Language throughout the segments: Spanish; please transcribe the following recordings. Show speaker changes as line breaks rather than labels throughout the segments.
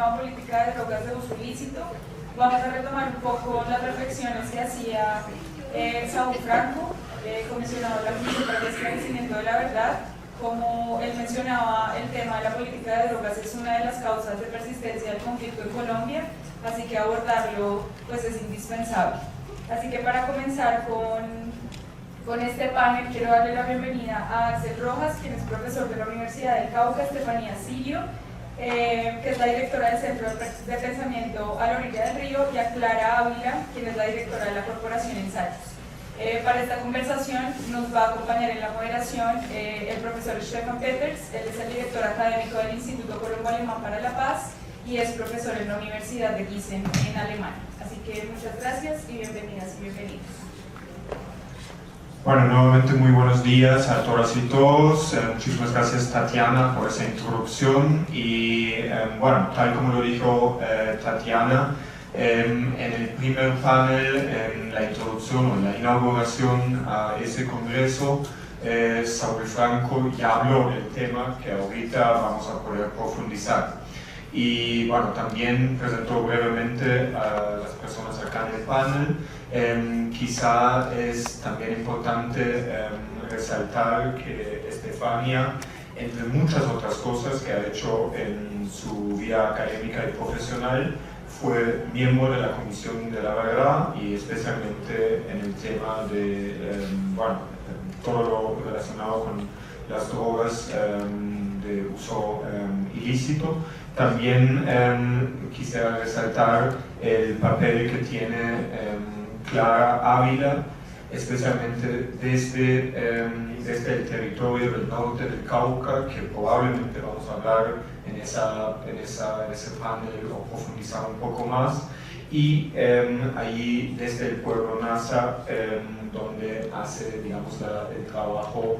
nueva política de drogas de uso ilícito. Vamos a retomar un poco las reflexiones que hacía Saúl Franco, comisionado de la Comisión para el Esclarecimiento de la Verdad. Como él mencionaba, el tema de la política de drogas es una de las causas de persistencia del conflicto en Colombia, así que abordarlo pues es indispensable. Así que para comenzar con este panel, quiero darle la bienvenida a Axel Rojas, quien es profesor de la Universidad del Cauca, Estefanía Sirio, que es la directora del Centro de Pensamiento a la Orilla del Río, y a Clara Ávila, quien es la directora de la Corporación Ensayos. Para esta conversación nos va a acompañar en la moderación el profesor Stefan Peters. Él es el director académico del Instituto Colombo Alemán para la Paz y es profesor en la Universidad de Gießen en Alemania. Así que muchas gracias y bienvenidas y bienvenidos.
Bueno, nuevamente muy buenos días a todas y todos. Muchísimas gracias, Tatiana, por esa introducción. Y bueno, tal como lo dijo Tatiana, en el primer panel, en la introducción o en la inauguración a ese congreso, Saúl Franco ya habló del tema que ahorita vamos a poder profundizar. Y bueno, también presentó brevemente a las personas acá en el panel. Quizá es también importante resaltar que Estefanía, entre muchas otras cosas que ha hecho en su vida académica y profesional, fue miembro de la Comisión de la Verdad y especialmente en el tema de bueno, todo lo relacionado con las drogas de uso ilícito. También quisiera resaltar el papel que tiene Clara Ávila, especialmente desde el territorio del norte del Cauca, que probablemente vamos a hablar en ese panel o profundizar un poco más, y allí desde el pueblo Nasa, donde hace, digamos, el trabajo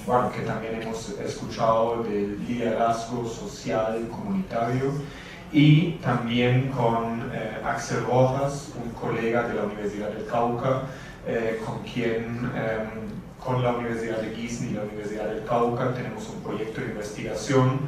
bueno, que también hemos escuchado del liderazgo social comunitario, y también con Axel Rojas, un colega de la Universidad del Cauca, con quien con la Universidad de Gießen y la Universidad del Cauca tenemos un proyecto de investigación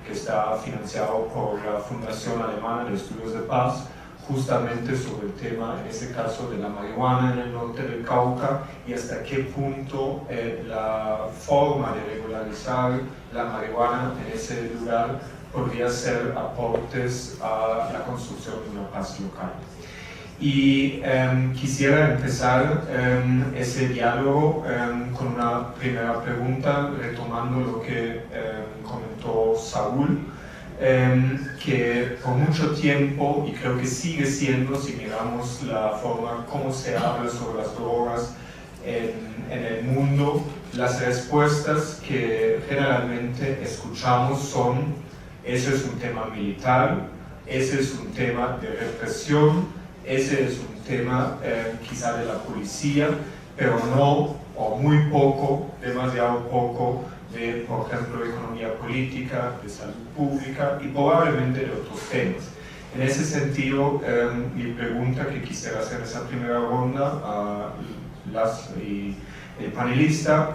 que está financiado por la Fundación Alemana de Estudios de Paz, justamente sobre el tema, en este caso, de la marihuana en el norte del Cauca y hasta qué punto la forma de regularizar la marihuana en ese lugar podría ser aportes a la construcción de una paz local. Y quisiera empezar ese diálogo con una primera pregunta, retomando lo que comentó Saúl, que por mucho tiempo, y creo que sigue siendo, si miramos la forma como se habla sobre las drogas en el mundo, las respuestas que generalmente escuchamos son: ese es un tema militar, ese es un tema de represión, ese es un tema quizá de la policía, pero no, o muy poco, demasiado poco, de, por ejemplo, economía política, de salud pública y probablemente de otros temas. En ese sentido, mi pregunta que quisiera hacer en esa primera ronda a el panelista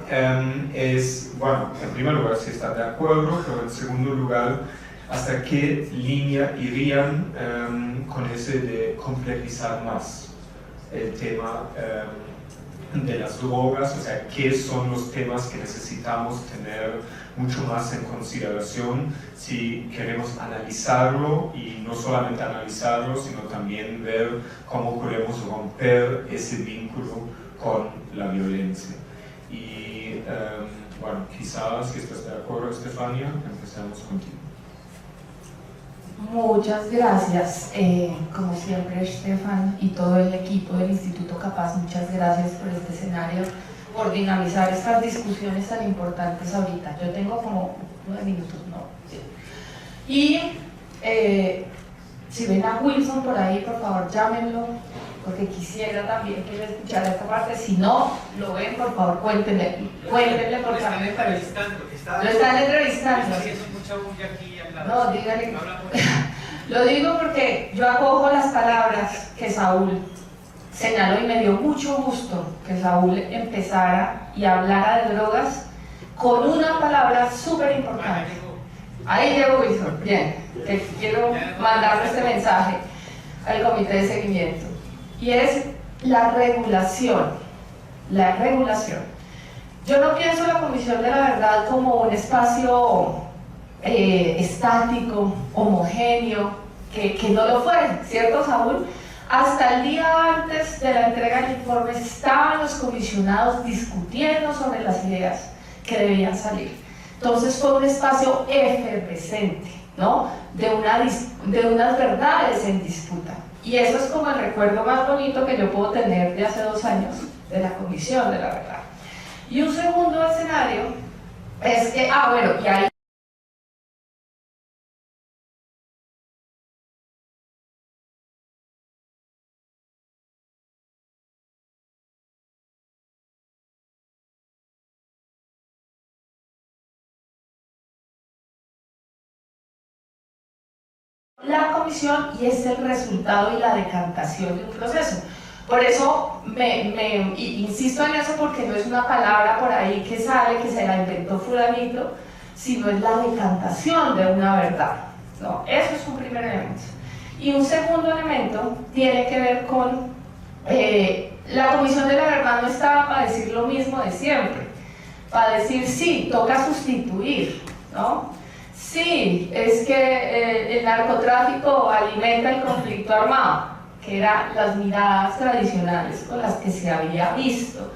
es, bueno, en primer lugar, si están de acuerdo, pero en segundo lugar, ¿hasta qué línea irían con ese de complejizar más el tema de las drogas? O sea, ¿qué son los temas que necesitamos tener mucho más en consideración si queremos analizarlo, y no solamente analizarlo, sino también ver cómo podemos romper ese vínculo con la violencia? Y bueno, quizás, si estás de acuerdo, Estefanía, empecemos contigo.
Muchas gracias, como siempre, Stefan y todo el equipo del Instituto Capaz, muchas gracias por este escenario, por dinamizar estas discusiones tan importantes ahorita. Yo tengo como 9 minutos, ¿no? Sí. Y si ven a Wilson por ahí, por favor, llámenlo, porque quisiera también que escuchara esta parte. Si no lo ven, por favor, cuéntenle porque a mí me parece. Lo están entrevistando. No, dígale. Lo digo porque yo acojo las palabras que Saúl señaló y me dio mucho gusto que Saúl empezara y hablara de drogas con una palabra súper importante: Ahí llegó Wilson, bien, que quiero mandarle este mensaje al comité de seguimiento, y es la regulación. La regulación. Yo no pienso la Comisión de la Verdad como un espacio estático, homogéneo, que no lo fue, ¿cierto, Saúl? Hasta el día antes de la entrega del informe estaban los comisionados discutiendo sobre las ideas que debían salir. Entonces fue un espacio efervescente, ¿no? de unas verdades en disputa. Y eso es como el recuerdo más bonito que yo puedo tener de hace 2 años de la Comisión de la Verdad. Y un segundo escenario es que, bueno, y ahí la comisión, y es el resultado y la decantación de un proceso. Por eso insisto en eso, porque no es una palabra por ahí que sale, que se la inventó fulanito, sino es la decantación de una verdad, ¿no? Eso es un primer elemento. Y un segundo elemento tiene que ver con la Comisión de la Verdad no estaba para decir lo mismo de siempre, para decir sí, toca sustituir, ¿no? Sí, es que el narcotráfico alimenta el conflicto armado, que eran las miradas tradicionales con las que se había visto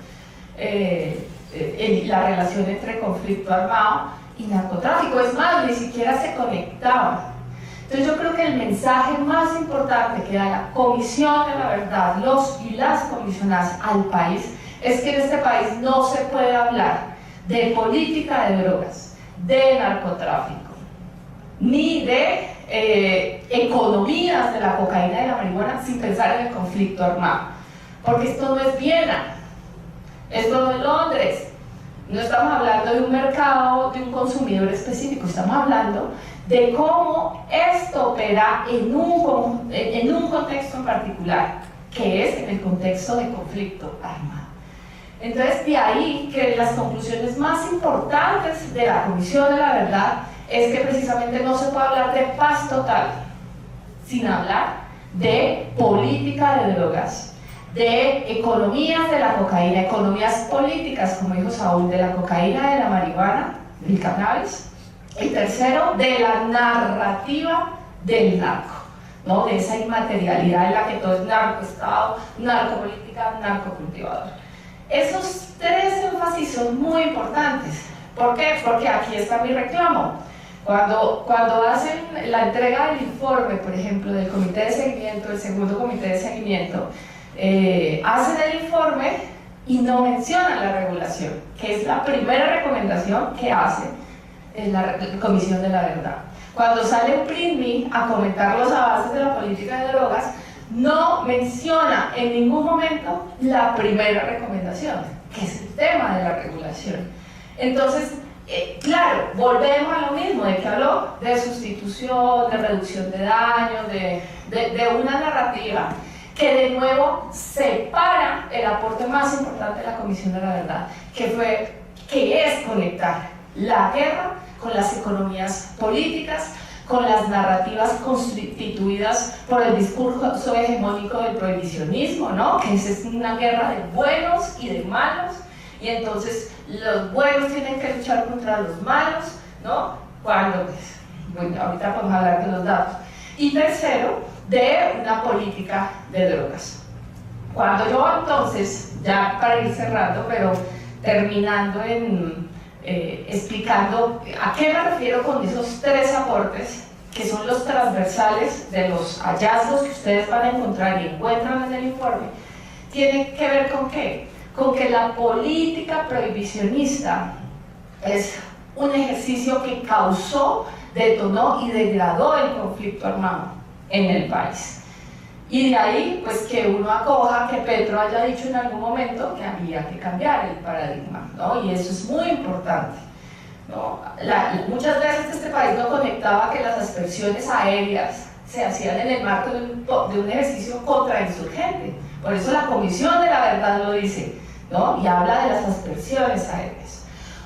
la relación entre conflicto armado y narcotráfico. Es más, ni siquiera se conectaban. Entonces yo creo que el mensaje más importante que da la Comisión de la Verdad, los y las comisionadas al país, es que en este país no se puede hablar de política de drogas, de narcotráfico, ni de economías de la cocaína y de la marihuana sin pensar en el conflicto armado, porque esto no es Viena, esto no es Londres, no estamos hablando de un mercado, de un consumidor específico, estamos hablando de cómo esto opera en un contexto en particular, que es en el contexto de conflicto armado. Entonces, de ahí que las conclusiones más importantes de la Comisión de la Verdad es que precisamente no se puede hablar de paz total sin hablar de política de drogas, de economías de la cocaína, economías políticas, como dijo Saúl, de la cocaína, de la marihuana, del cannabis. Y tercero, de la narrativa del narco, ¿no? De esa inmaterialidad en la que todo es narcoestado, narcopolítica, narcocultivador. Esos 3 énfasis son muy importantes. ¿Por qué? Porque aquí está mi reclamo. Cuando hacen la entrega del informe, por ejemplo, del comité de seguimiento, el segundo comité de seguimiento, hacen el informe y no mencionan la regulación, que es la primera recomendación que hace la Comisión de la Verdad. Cuando sale PRINMI a comentar los avances de la política de drogas, no menciona en ningún momento la primera recomendación, que es el tema de la regulación. Entonces, claro, volvemos a lo mismo, de que habló de sustitución, de reducción de daños, de una narrativa que de nuevo separa el aporte más importante de la Comisión de la Verdad, que es conectar la guerra con las economías políticas, con las narrativas constituidas por el discurso hegemónico del prohibicionismo, ¿no? Que es una guerra de buenos y de malos, y entonces los buenos tienen que luchar contra los malos, ¿no? Cuando, bueno, ahorita vamos a hablar de los datos. Y tercero, de una política de drogas. Cuando yo entonces, ya para ir cerrando, pero terminando explicando a qué me refiero con esos 3 aportes, que son los transversales de los hallazgos que ustedes van a encontrar y encuentran en el informe, tiene que ver con qué? Con que la política prohibicionista es un ejercicio que causó, detonó y degradó el conflicto armado en el país. Y de ahí, pues, que uno acoja que Petro haya dicho en algún momento que había que cambiar el paradigma, ¿no? Y eso es muy importante, ¿no? Muchas veces este país no conectaba que las aspersiones aéreas se hacían en el marco de un ejercicio contrainsurgente. Por eso la Comisión de la Verdad lo dice, ¿no? Y habla de las aspersiones aéreas.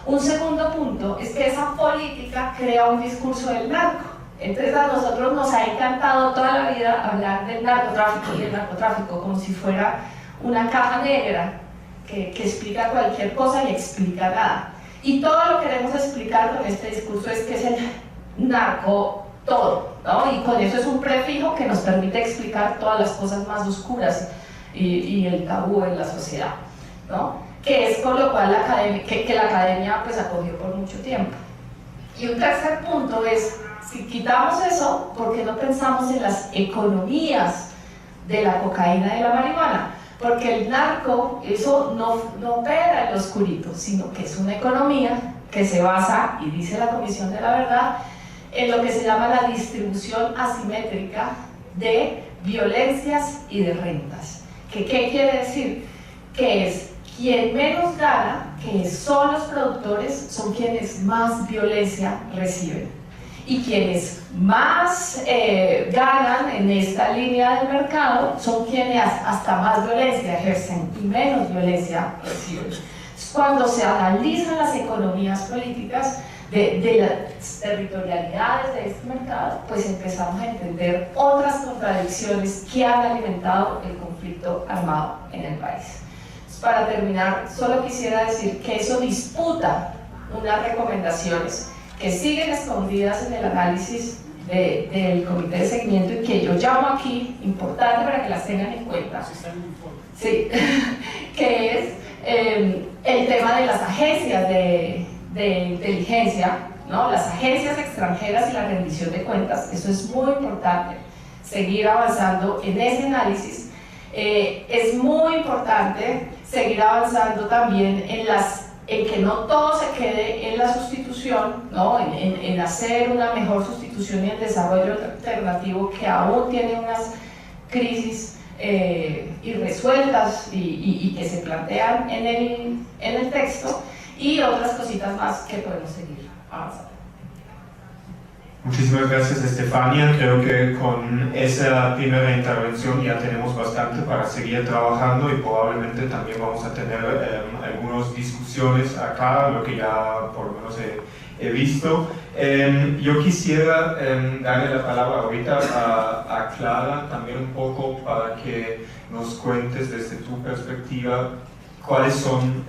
Un segundo punto es que esa política crea un discurso del narco. Entonces a nosotros nos ha encantado toda la vida hablar del narcotráfico y el narcotráfico como si fuera una caja negra que explica cualquier cosa y explica nada. Y todo lo que queremos explicar con este discurso es que es el narco todo, ¿no? Y con eso es un prefijo que nos permite explicar todas las cosas más oscuras y el tabú en la sociedad, ¿no? Que es con lo cual la academia pues acogió por mucho tiempo. Y un tercer punto es, si quitamos eso, ¿por qué no pensamos en las economías de la cocaína y de la marihuana? Porque el narco, eso no opera en lo oscurito, sino que es una economía que se basa, y dice la Comisión de la Verdad, en lo que se llama la distribución asimétrica de violencias y de rentas. ¿Qué quiere decir? Que es quien menos gana, que son los productores, son quienes más violencia reciben. Y quienes más ganan en esta línea del mercado son quienes hasta más violencia ejercen y menos violencia reciben. Cuando se analizan las economías políticas de las territorialidades de este mercado, pues empezamos a entender otras contradicciones que han alimentado el conflicto armado en el país. Para terminar, solo quisiera decir que eso disputa unas recomendaciones que siguen escondidas en el análisis del comité de seguimiento y que yo llamo aquí, importante para que las tengan en cuenta, sí, que es el tema de las agencias de inteligencia, ¿no? Las agencias extranjeras y la rendición de cuentas. Eso es muy importante, seguir avanzando en ese análisis. Es muy importante seguir avanzando también en que no todo se quede en la sustitución, ¿no? en hacer una mejor sustitución y el desarrollo alternativo que aún tiene unas crisis irresueltas y que se plantean en el texto, y otras cositas más que podemos seguir avanzando.
Muchísimas gracias, Estefania. Creo que con esa primera intervención ya tenemos bastante para seguir trabajando y probablemente también vamos a tener algunas discusiones acá, lo que ya por lo menos he visto. Yo quisiera darle la palabra ahorita a Clara también un poco para que nos cuentes desde tu perspectiva cuáles son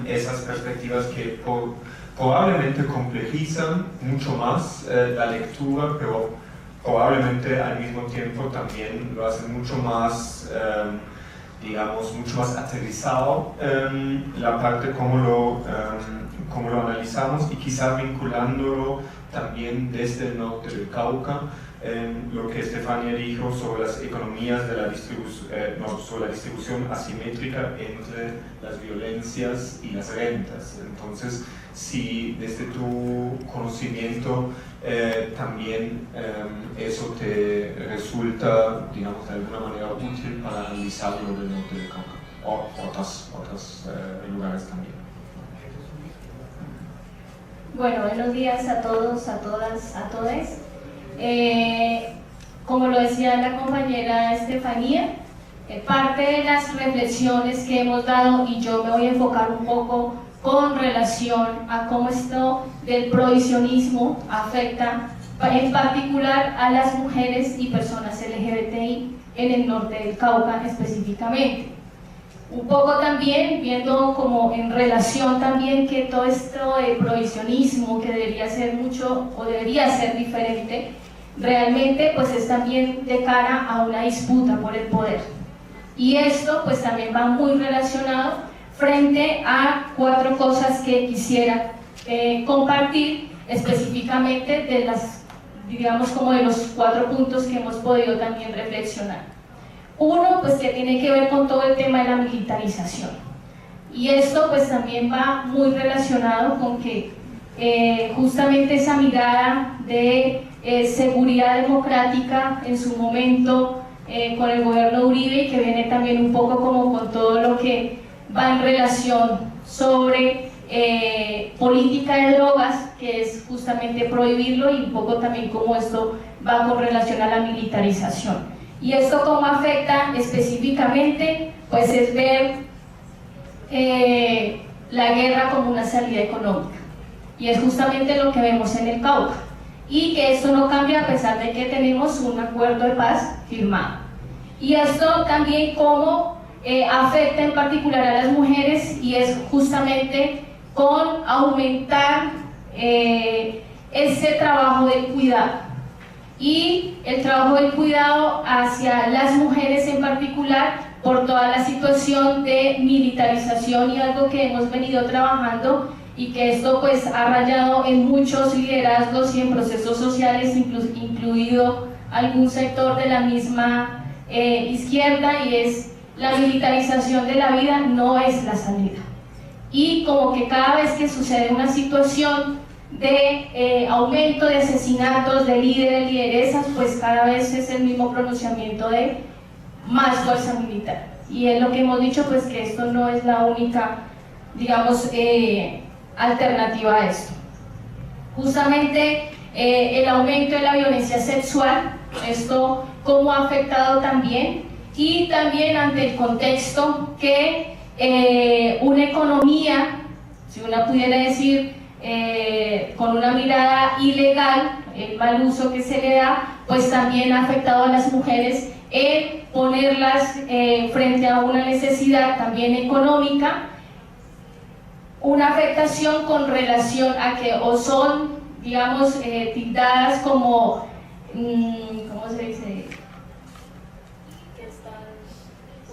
esas perspectivas que probablemente complejizan mucho más la lectura, pero probablemente al mismo tiempo también lo hacen mucho más, digamos, mucho más aterrizado la parte como lo analizamos, y quizá vinculándolo también desde el norte del Cauca, lo que Estefania dijo sobre las economías de la sobre la distribución asimétrica entre las violencias y las rentas. Entonces, si desde tu conocimiento también eso te resulta, digamos, de alguna manera útil para analizarlo del norte del Cauca o otros lugares también.
Bueno, buenos días a todos, a todas, a todes. Como lo decía la compañera Estefanía, parte de las reflexiones que hemos dado, y yo me voy a enfocar un poco con relación a cómo esto del prohibicionismo afecta en particular a las mujeres y personas LGBTI en el norte del Cauca específicamente. Un poco también viendo como en relación también que todo esto de prohibicionismo, que debería ser mucho o debería ser diferente, realmente pues es también de cara a una disputa por el poder. Y esto pues también va muy relacionado frente a 4 cosas que quisiera compartir específicamente de las, digamos, como de los 4 puntos que hemos podido también reflexionar. Uno, pues que tiene que ver con todo el tema de la militarización. Y esto pues también va muy relacionado con que justamente esa mirada de seguridad democrática en su momento con el gobierno de Uribe, y que viene también un poco como con todo lo que va en relación sobre política de drogas, que es justamente prohibirlo, y un poco también como esto va con relación a la militarización. Y esto cómo afecta específicamente, pues es ver la guerra como una salida económica. y es justamente lo que vemos en el Cauca, y que esto no cambia a pesar de que tenemos un acuerdo de paz firmado. Y esto también cómo afecta en particular a las mujeres, y es justamente con aumentar ese trabajo del cuidado, y el trabajo del cuidado hacia las mujeres en particular por toda la situación de militarización, y algo que hemos venido trabajando y que esto pues ha rayado en muchos liderazgos y en procesos sociales, incluido algún sector de la misma izquierda, y es la militarización de la vida no es la salida. Y como que cada vez que sucede una situación de aumento de asesinatos de líderes, lideresas, pues cada vez es el mismo pronunciamiento de más fuerza militar. Y es lo que hemos dicho, pues que esto no es la única, digamos, alternativa a esto. Justamente el aumento de la violencia sexual, esto cómo ha afectado también, y también ante el contexto que una economía, si uno pudiera decir, con una mirada ilegal, el mal uso que se le da, pues también ha afectado a las mujeres en ponerlas frente a una necesidad también económica, una afectación con relación a que o son, digamos, tildadas como, ¿cómo se dice?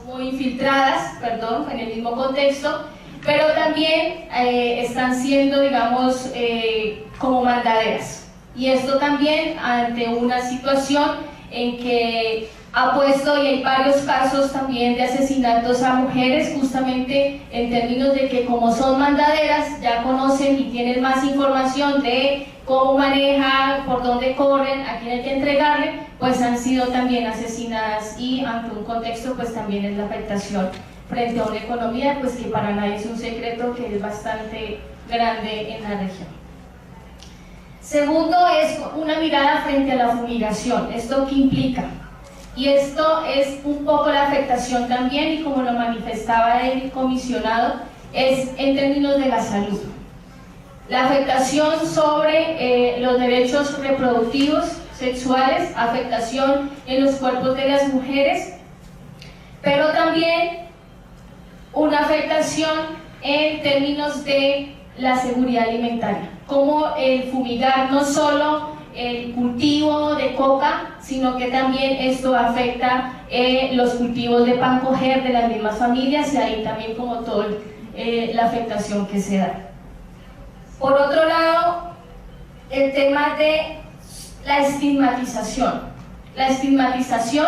Como infiltradas, perdón, en el mismo contexto, pero también están siendo, digamos, como mandaderas. Y esto también ante una situación en que ha puesto, y hay varios casos también de asesinatos a mujeres, justamente en términos de que como son mandaderas, ya conocen y tienen más información de cómo manejan, por dónde corren, a quién hay que entregarle, pues han sido también asesinadas, y ante un contexto pues también es la afectación frente a una economía pues que para nadie es un secreto que es bastante grande en la región. Segundo es una mirada frente a la fumigación. ¿Esto qué implica? Y esto es un poco la afectación también, y como lo manifestaba el comisionado, es en términos de la salud. La afectación sobre los derechos reproductivos, sexuales, afectación en los cuerpos de las mujeres, pero también una afectación en términos de la seguridad alimentaria, como el fumigar no solo el cultivo de coca, sino que también esto afecta los cultivos de pan coger de las mismas familias, y ahí también como toda la afectación que se da. Por otro lado, el tema de la estigmatización. La estigmatización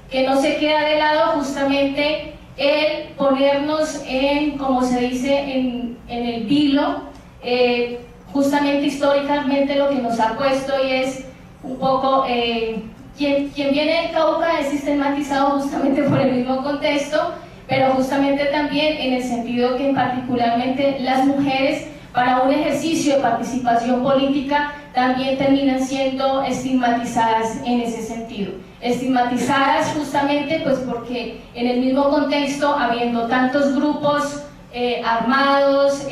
que no se queda de lado, justamente el ponernos en, como se dice, en el vilo, justamente históricamente lo que nos ha puesto, y es un poco, quien viene del Cauca es sistematizado justamente por el mismo contexto, pero justamente también en el sentido que particularmente las mujeres para un ejercicio de participación política también terminan siendo estigmatizadas en ese sentido. Estigmatizadas justamente pues porque en el mismo contexto, habiendo tantos grupos armados,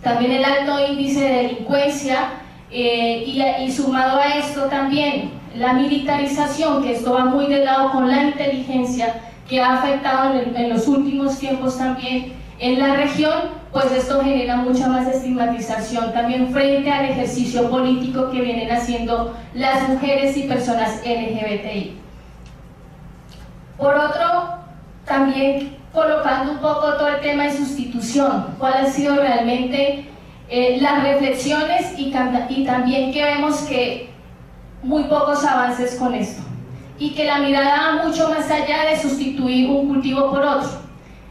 también el alto índice de delincuencia, y sumado a esto también la militarización, que esto va muy de lado con la inteligencia, que ha afectado en los últimos tiempos también en la región, pues esto genera mucha más estigmatización también frente al ejercicio político que vienen haciendo las mujeres y personas LGBTI. Por otro, también colocando un poco todo el tema de sustitución, cuál han sido realmente las reflexiones, y también que vemos que muy pocos avances con esto, y que la mirada va mucho más allá de sustituir un cultivo por otro,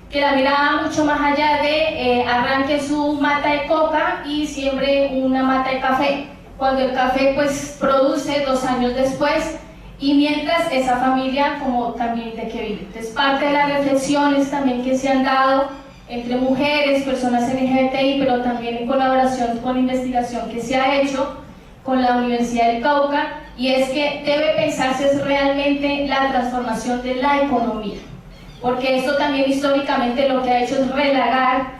que la mirada va mucho más allá de arranque su mata de coca y siembre una mata de café, cuando el café pues produce 2 años después, y mientras esa familia como también de que vive. Entonces parte de las reflexiones también que se han dado entre mujeres, personas LGBTI, pero también en colaboración con investigación que se ha hecho con la Universidad del Cauca, y es que debe pensarse realmente la transformación de la economía, porque esto también históricamente lo que ha hecho es relegar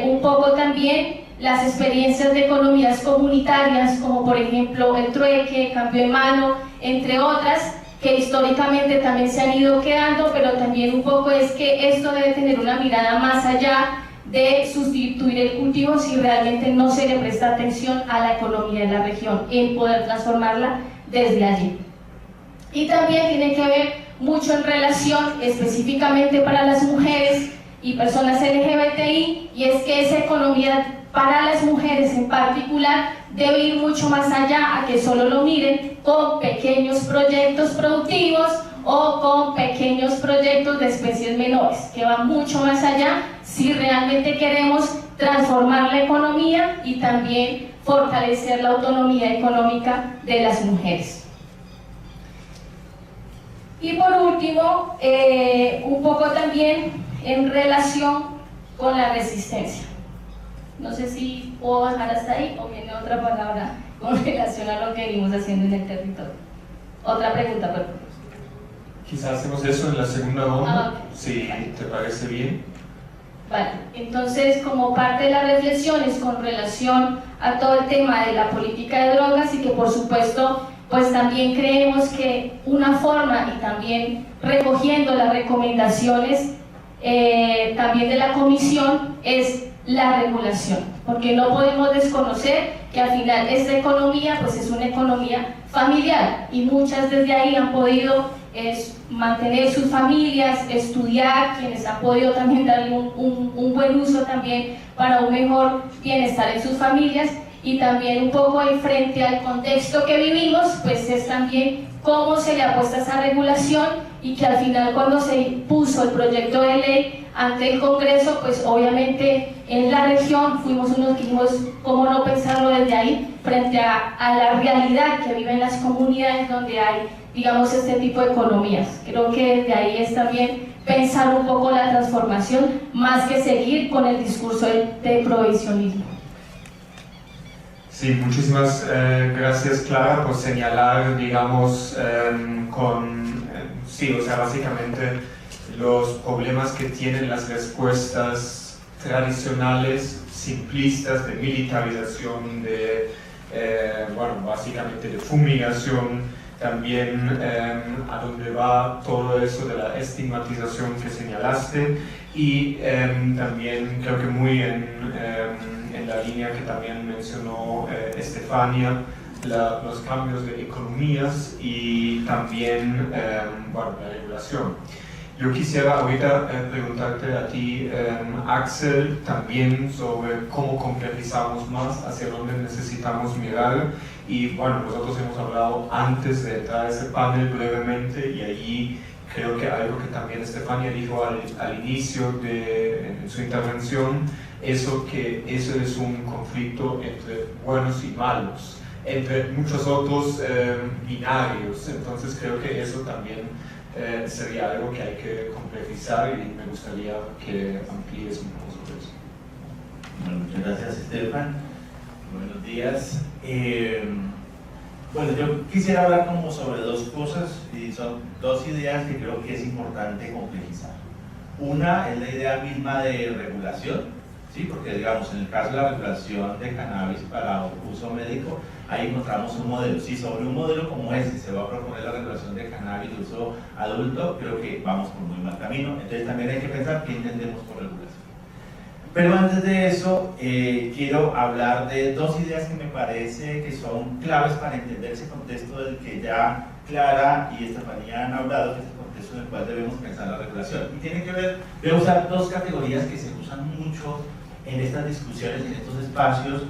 un poco también las experiencias de economías comunitarias, como por ejemplo el trueque, cambio de mano, entre otras, que históricamente también se han ido quedando, pero también un poco es que esto debe tener una mirada más allá de sustituir el cultivo si realmente no se le presta atención a la economía de la región, en poder transformarla desde allí. Y también tiene que ver mucho en relación específicamente para las mujeres y personas LGBTI, y es que esa economía para las mujeres en particular debe ir mucho más allá a que solo lo miren con pequeños proyectos productivos o con pequeños proyectos de especies menores, que van mucho más allá si realmente queremos transformar la economía y también fortalecer la autonomía económica de las mujeres. Y por último, un poco también en relación con la resistencia. No sé si puedo bajar hasta ahí o viene otra palabra con relación a lo que venimos haciendo en el territorio. Otra pregunta, por favor.
Quizás hacemos eso en la segunda ronda,
Okay.
si te parece bien.
Vale, entonces como parte de las reflexiones con relación a todo el tema de la política de drogas y que por supuesto pues también creemos que una forma y también recogiendo las recomendaciones también de la comisión es la regulación, porque no podemos desconocer que al final esta economía pues es una economía familiar y muchas desde ahí han podido mantener sus familias, estudiar, quienes han podido también darle un buen uso también para un mejor bienestar en sus familias, y también un poco en frente al contexto que vivimos pues es también cómo se le apuesta a esa regulación, y que al final cuando se puso el proyecto de ley ante el Congreso pues obviamente en la región fuimos unos que dijimos cómo no pensarlo desde ahí frente a la realidad que viven las comunidades donde hay digamos este tipo de economías. Creo que desde ahí es también pensar un poco la transformación más que seguir con el discurso de prohibicionismo.
Sí, muchísimas gracias, Clara, por señalar, digamos, sí, o sea, básicamente los problemas que tienen las respuestas tradicionales, simplistas, de militarización, de, bueno, básicamente de fumigación, también a dónde va todo eso de la estigmatización que señalaste, y también creo que muy en la línea que también mencionó Estefania, los cambios de economías y también bueno, la regulación. Yo quisiera ahorita preguntarte a ti, Axel, también sobre cómo complejizamos más, hacia dónde necesitamos mirar. Y bueno, nosotros hemos hablado antes de entrar a ese panel brevemente, y allí creo que algo que también Estefania dijo al inicio en su intervención, eso es un conflicto entre buenos y malos, entre muchos otros binarios. Entonces creo que eso también sería algo que hay que complejizar, y me gustaría que amplíes un poco sobre eso.
Bueno, muchas gracias, Estefan. Buenos días. Bueno, yo quisiera hablar como sobre dos cosas, y son dos ideas que creo que es importante complejizar. Una es la idea misma de regulación, ¿sí? Porque digamos, en el caso de la regulación de cannabis para uso médico, ahí encontramos un modelo. Si sobre un modelo como ese se va a proponer la regulación de cannabis de uso adulto, creo que vamos por muy mal camino. Entonces también hay que pensar qué entendemos por regulación. Pero antes de eso, quiero hablar de dos ideas que me parece que son claves para entender ese contexto del que ya Clara y Estefanía han hablado, que es el contexto en el cual debemos pensar la regulación. Y tiene que ver, voy a usar dos categorías que se usan mucho en estas discusiones, en estos espacios,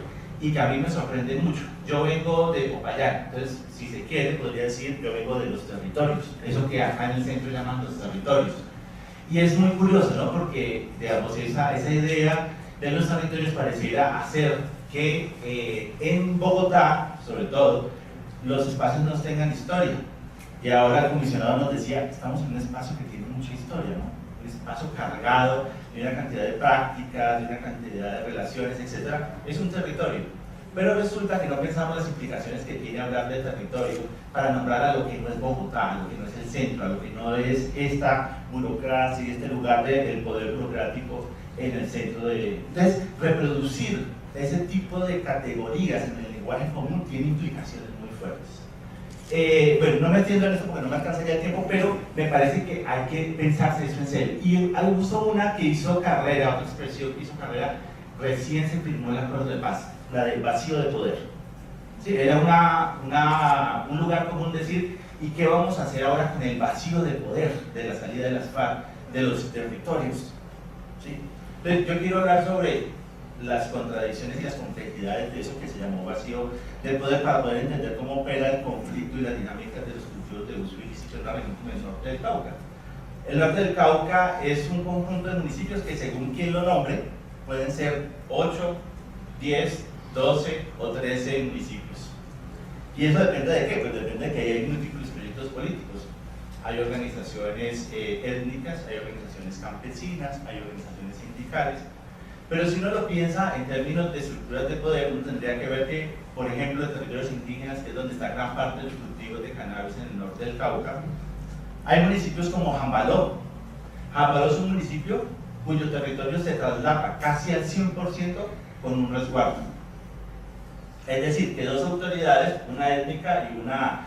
y que a mí me sorprenden mucho. Yo vengo de Popayán, entonces, si se quiere, podría decir, yo vengo de los territorios, eso que acá en el centro llaman los territorios. Y es muy curioso, ¿no? Porque, digamos, esa idea de los territorios pareciera hacer que en Bogotá, sobre todo, los espacios no tengan historia. Y ahora el comisionado nos decía, estamos en un espacio que tiene mucha historia, ¿no? Un espacio cargado de una cantidad de prácticas, de una cantidad de relaciones, etc. Es un territorio. Pero resulta que no pensamos las implicaciones que tiene hablar de territorio para nombrar a lo que no es Bogotá, a lo que no es el centro, a lo que no es esta burocracia, este lugar del poder burocrático en el centro de... Entonces, reproducir ese tipo de categorías en el lenguaje común tiene implicaciones muy fuertes. Bueno, no me entiendo en esto porque no me alcanza ya el tiempo, pero me parece que hay que pensarse eso en serio. Y usó una que hizo carrera, otra expresión que hizo carrera, recién se firmó el acuerdo de paz, la del vacío de poder. ¿Sí? Era un lugar común decir, ¿y qué vamos a hacer ahora con el vacío de poder de la salida de las FARC de los territorios? ¿Sí? Entonces, yo quiero hablar sobre las contradicciones y las complejidades de eso que se llamó vacío del poder para poder entender cómo opera el conflicto y las dinámicas de los cultivos de uso ilícito en la región como el norte del Cauca. El norte del Cauca es un conjunto de municipios que, según quien lo nombre, pueden ser 8, 10, 12 o 13 municipios. ¿Y eso depende de qué? Pues depende de que hay múltiples proyectos políticos. Hay organizaciones étnicas, hay organizaciones campesinas, hay organizaciones sindicales. Pero si uno lo piensa en términos de estructuras de poder, uno tendría que ver que, por ejemplo, en territorios indígenas, que es donde está gran parte de los cultivos de cannabis en el norte del Cauca, hay municipios como Jambaló. Jambaló es un municipio cuyo territorio se traslapa casi al 100% con un resguardo. Es decir, que dos autoridades, una étnica y una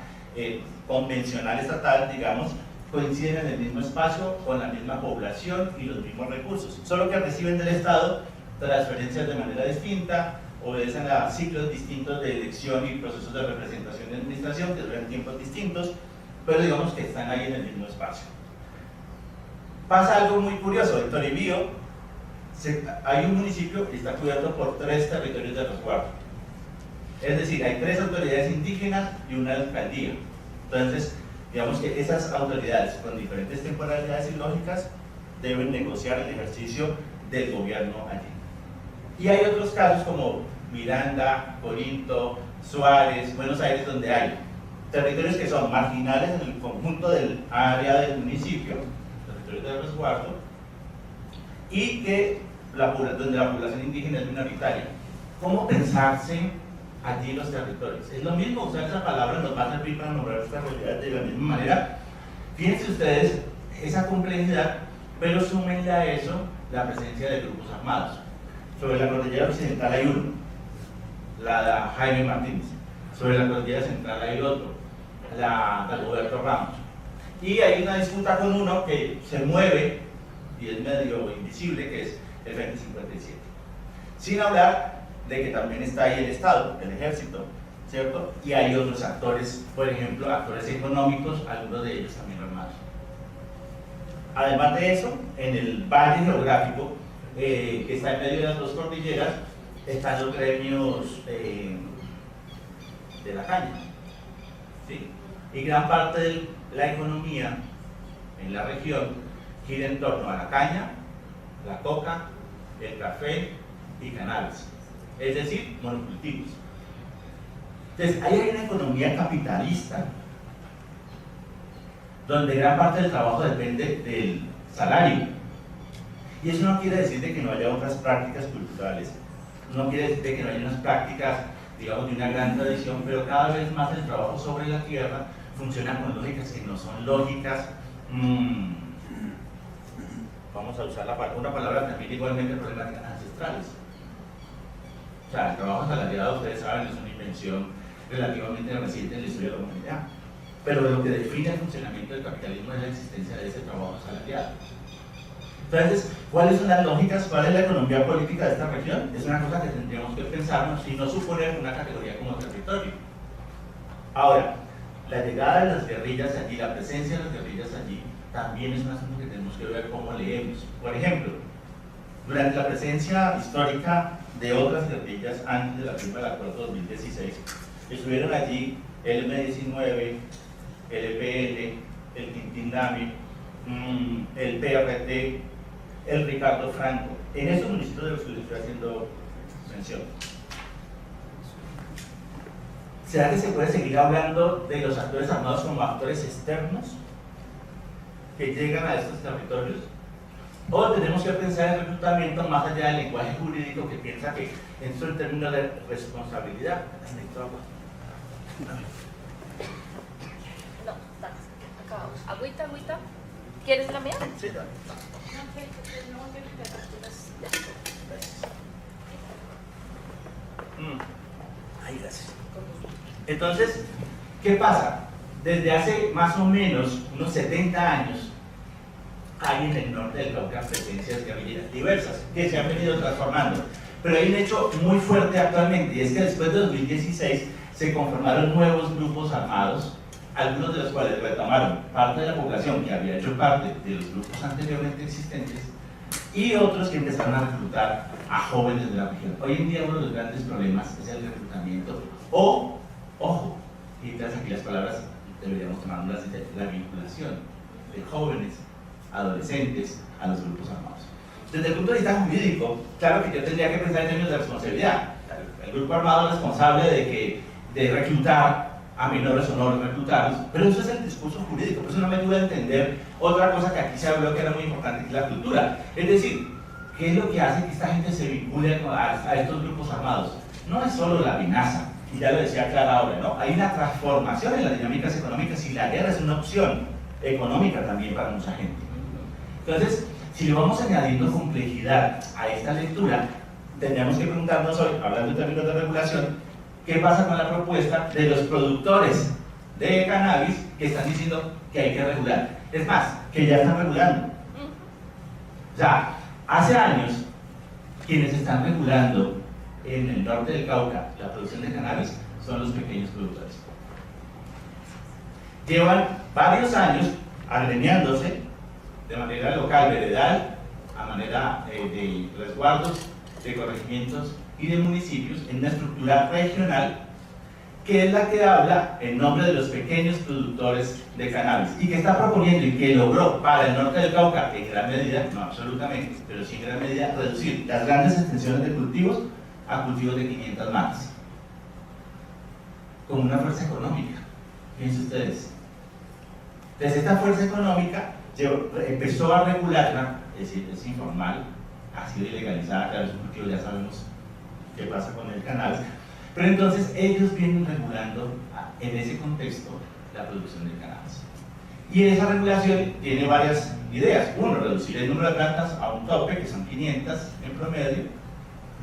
convencional estatal, digamos, coinciden en el mismo espacio, con la misma población y los mismos recursos, solo que reciben del Estado transferencias de manera distinta, obedecen a ciclos distintos de elección y procesos de representación y administración que duran tiempos distintos, pero digamos que están ahí en el mismo espacio. Pasa algo muy curioso, en Toribío hay un municipio que está cubierto por 3 territorios de resguardo, es decir, hay 3 autoridades indígenas y una alcaldía. Entonces, digamos que esas autoridades con diferentes temporalidades y lógicas deben negociar el ejercicio del gobierno allí. Y hay otros casos como Miranda, Corinto, Suárez, Buenos Aires, donde hay territorios que son marginales en el conjunto del área del municipio, territorios de resguardo, y que donde la población indígena es minoritaria. ¿Cómo pensarse allí los territorios? Es lo mismo, usar esa palabra nos va a servir para nombrar estas realidades de la misma manera. Fíjense ustedes esa complejidad, pero súmenle a eso la presencia de grupos armados. Sobre la cordillera occidental hay uno, la de Jaime Martínez. Sobre la cordillera central hay otro, la de Roberto Ramos. Y hay una disputa con uno que se mueve y es medio invisible, que es el Frente 57. Sin hablar de que también está ahí el Estado, el Ejército, ¿cierto? Y hay otros actores, por ejemplo, actores económicos, algunos de ellos también armados. Además de eso, en el valle geográfico, que está en medio de las dos cordilleras, están los gremios de la caña, ¿sí? Y gran parte de la economía en la región gira en torno a la caña, la coca, el café y cannabis, es decir, monocultivos. Entonces, ahí hay una economía capitalista, donde gran parte del trabajo depende del salario. Y eso no quiere decir de que no haya otras prácticas culturales, no quiere decir de que no haya unas prácticas, digamos, de una gran tradición, pero cada vez más el trabajo sobre la tierra funciona con lógicas que no son lógicas, vamos a usar una palabra también igualmente problemática, ancestrales. O sea, el trabajo asalariado, ustedes saben, es una invención relativamente reciente en la historia de la humanidad, pero lo que define el funcionamiento del capitalismo es la existencia de ese trabajo asalariado. Entonces, ¿cuáles son las lógicas? ¿Cuál es la economía política de esta región? Es una cosa que tendríamos que pensarnos y no suponer una categoría como territorio. Ahora, la llegada de las guerrillas allí, la presencia de las guerrillas allí, también es un asunto que tenemos que ver cómo leemos. Por ejemplo, durante la presencia histórica de otras guerrillas antes de la firma del Acuerdo 2016, estuvieron allí el M-19, el EPL, el Quintindami, el PRT, el Ricardo Franco, en esos municipios de los que les estoy haciendo mención. ¿Será que se puede seguir hablando de los actores armados como actores externos que llegan a estos territorios? ¿O tenemos que pensar en reclutamiento más allá del lenguaje jurídico que piensa que esto en términos de responsabilidad?
No, acabamos. Agüita, agüita. ¿Quieres la mía?
Sí, dale. Ay, gracias. Entonces, ¿qué pasa? Desde hace más o menos unos 70 años hay en el norte del Cauca presencias guerrilleras diversas que se han venido transformando. Pero hay un hecho muy fuerte actualmente, y es que después de 2016 se conformaron nuevos grupos armados, algunos de los cuales retomaron parte de la población que había hecho parte de los grupos anteriormente existentes, y otros que empezaron a reclutar a jóvenes de la región. Hoy en día uno de los grandes problemas es el reclutamiento o, ojo, y entonces aquí las palabras deberíamos tomarlas, la vinculación de jóvenes, adolescentes a los grupos armados. Desde el punto de vista jurídico, claro que yo tendría que pensar en términos de responsabilidad. El grupo armado es responsable de reclutar a menores o no reclutarlos, pero eso es el discurso jurídico, por eso no me ayuda a entender otra cosa que aquí se habló que era muy importante, que es la cultura. Es decir, ¿qué es lo que hace que esta gente se vincule a estos grupos armados? No es solo la amenaza, y ya lo decía Clara ahora, ¿no? Hay una transformación en las dinámicas económicas y la guerra es una opción económica también para mucha gente. Entonces, si le vamos añadiendo complejidad a esta lectura, tendríamos que preguntarnos hoy, hablando en términos de regulación, ¿qué pasa con la propuesta de los productores de cannabis que están diciendo que hay que regular? Es más, que ya están regulando. O sea, hace años, quienes están regulando en el norte del Cauca la producción de cannabis son los pequeños productores. Llevan varios años agremiándose de manera local, veredal, a manera de resguardos, de corregimientos y de municipios en una estructura regional que es la que habla en nombre de los pequeños productores de cannabis y que está proponiendo y que logró para el norte del Cauca en gran medida, no absolutamente, pero sí en gran medida, reducir las grandes extensiones de cultivos a cultivos de 500 matas con una fuerza económica. Fíjense ustedes. Entonces esta fuerza económica empezó a regularla, es decir, es informal, ha sido ilegalizada, claro, es un cultivo, ya sabemos qué pasa con el cannabis, pero entonces ellos vienen regulando en ese contexto la producción del cannabis. Y esa regulación tiene varias ideas. Uno, reducir el número de plantas a un tope, que son 500 en promedio.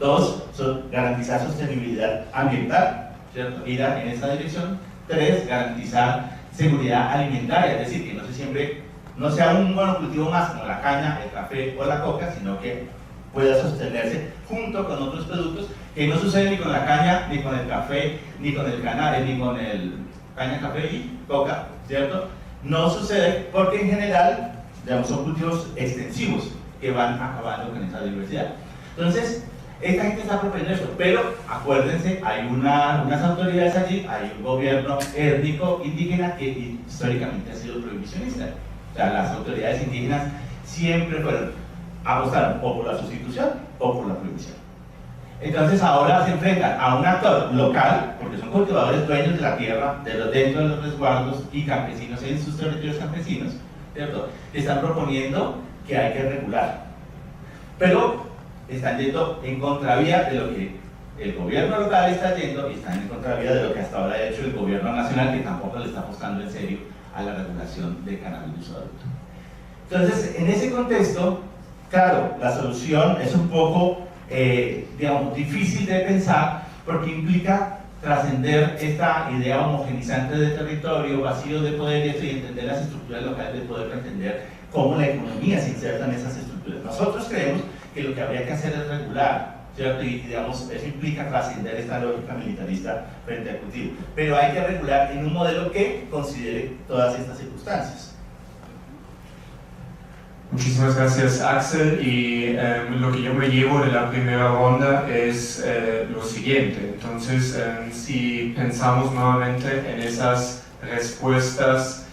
Dos, garantizar sostenibilidad ambiental, ¿cierto? Ir en esa dirección. Tres, garantizar seguridad alimentaria, es decir, que no se siembre, no sea un monocultivo más como la caña, el café o la coca, sino que pueda sostenerse junto con otros productos, que no sucede ni con la caña, ni con el café, ni con el cannabis, ni con el caña, café y coca, ¿cierto? No sucede porque en general, digamos, son cultivos extensivos que van acabando con esa diversidad. Entonces, esta gente está proponiendo esto, pero acuérdense, hay unas autoridades allí, hay un gobierno étnico indígena que históricamente ha sido prohibicionista. O sea, las autoridades indígenas siempre apostaron o por la sustitución o por la prohibición. Entonces ahora se enfrentan a un actor local, porque son cultivadores dueños de la tierra, dentro de los resguardos y campesinos en sus territorios campesinos, ¿cierto? Están proponiendo que hay que regular, pero están yendo en contravía de lo que el gobierno local está yendo y están en contravía de lo que hasta ahora ha hecho el gobierno nacional, que tampoco le está apostando en serio a la regulación de cannabis de uso adulto. Entonces, en ese contexto, claro, la solución es un poco, digamos, difícil de pensar porque implica trascender esta idea homogenizante de territorio, vacío de poder y entender las estructuras locales de poder, para entender cómo la economía se inserta en esas estructuras. Nosotros creemos que lo que habría que hacer es regular, ¿cierto? Y digamos, eso implica trascender esta lógica militarista frente al cultivo. Pero hay que regular en un modelo que considere todas estas circunstancias.
Muchísimas gracias, Axel, y lo que yo me llevo de la primera ronda es lo siguiente. Entonces, si pensamos nuevamente en esas respuestas,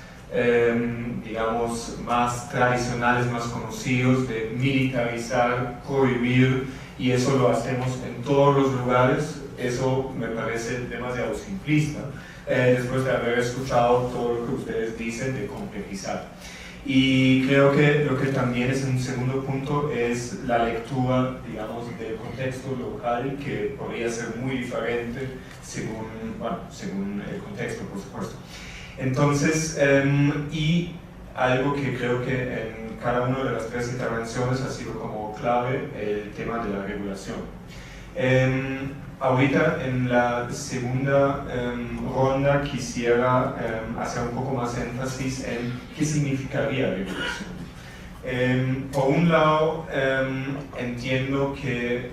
digamos, más tradicionales, más conocidos, de militarizar, prohibir, y eso lo hacemos en todos los lugares, eso me parece demasiado simplista, después de haber escuchado todo lo que ustedes dicen de complejizar. Y creo que lo que también es un segundo punto es la lectura, digamos, del contexto local, que podría ser muy diferente según, bueno, según el contexto, por supuesto. Entonces, y algo que creo que en cada una de las tres intervenciones ha sido como clave, el tema de la regulación. ahorita en la segunda ronda quisiera hacer un poco más énfasis en qué significaría regulación. Por un lado, entiendo que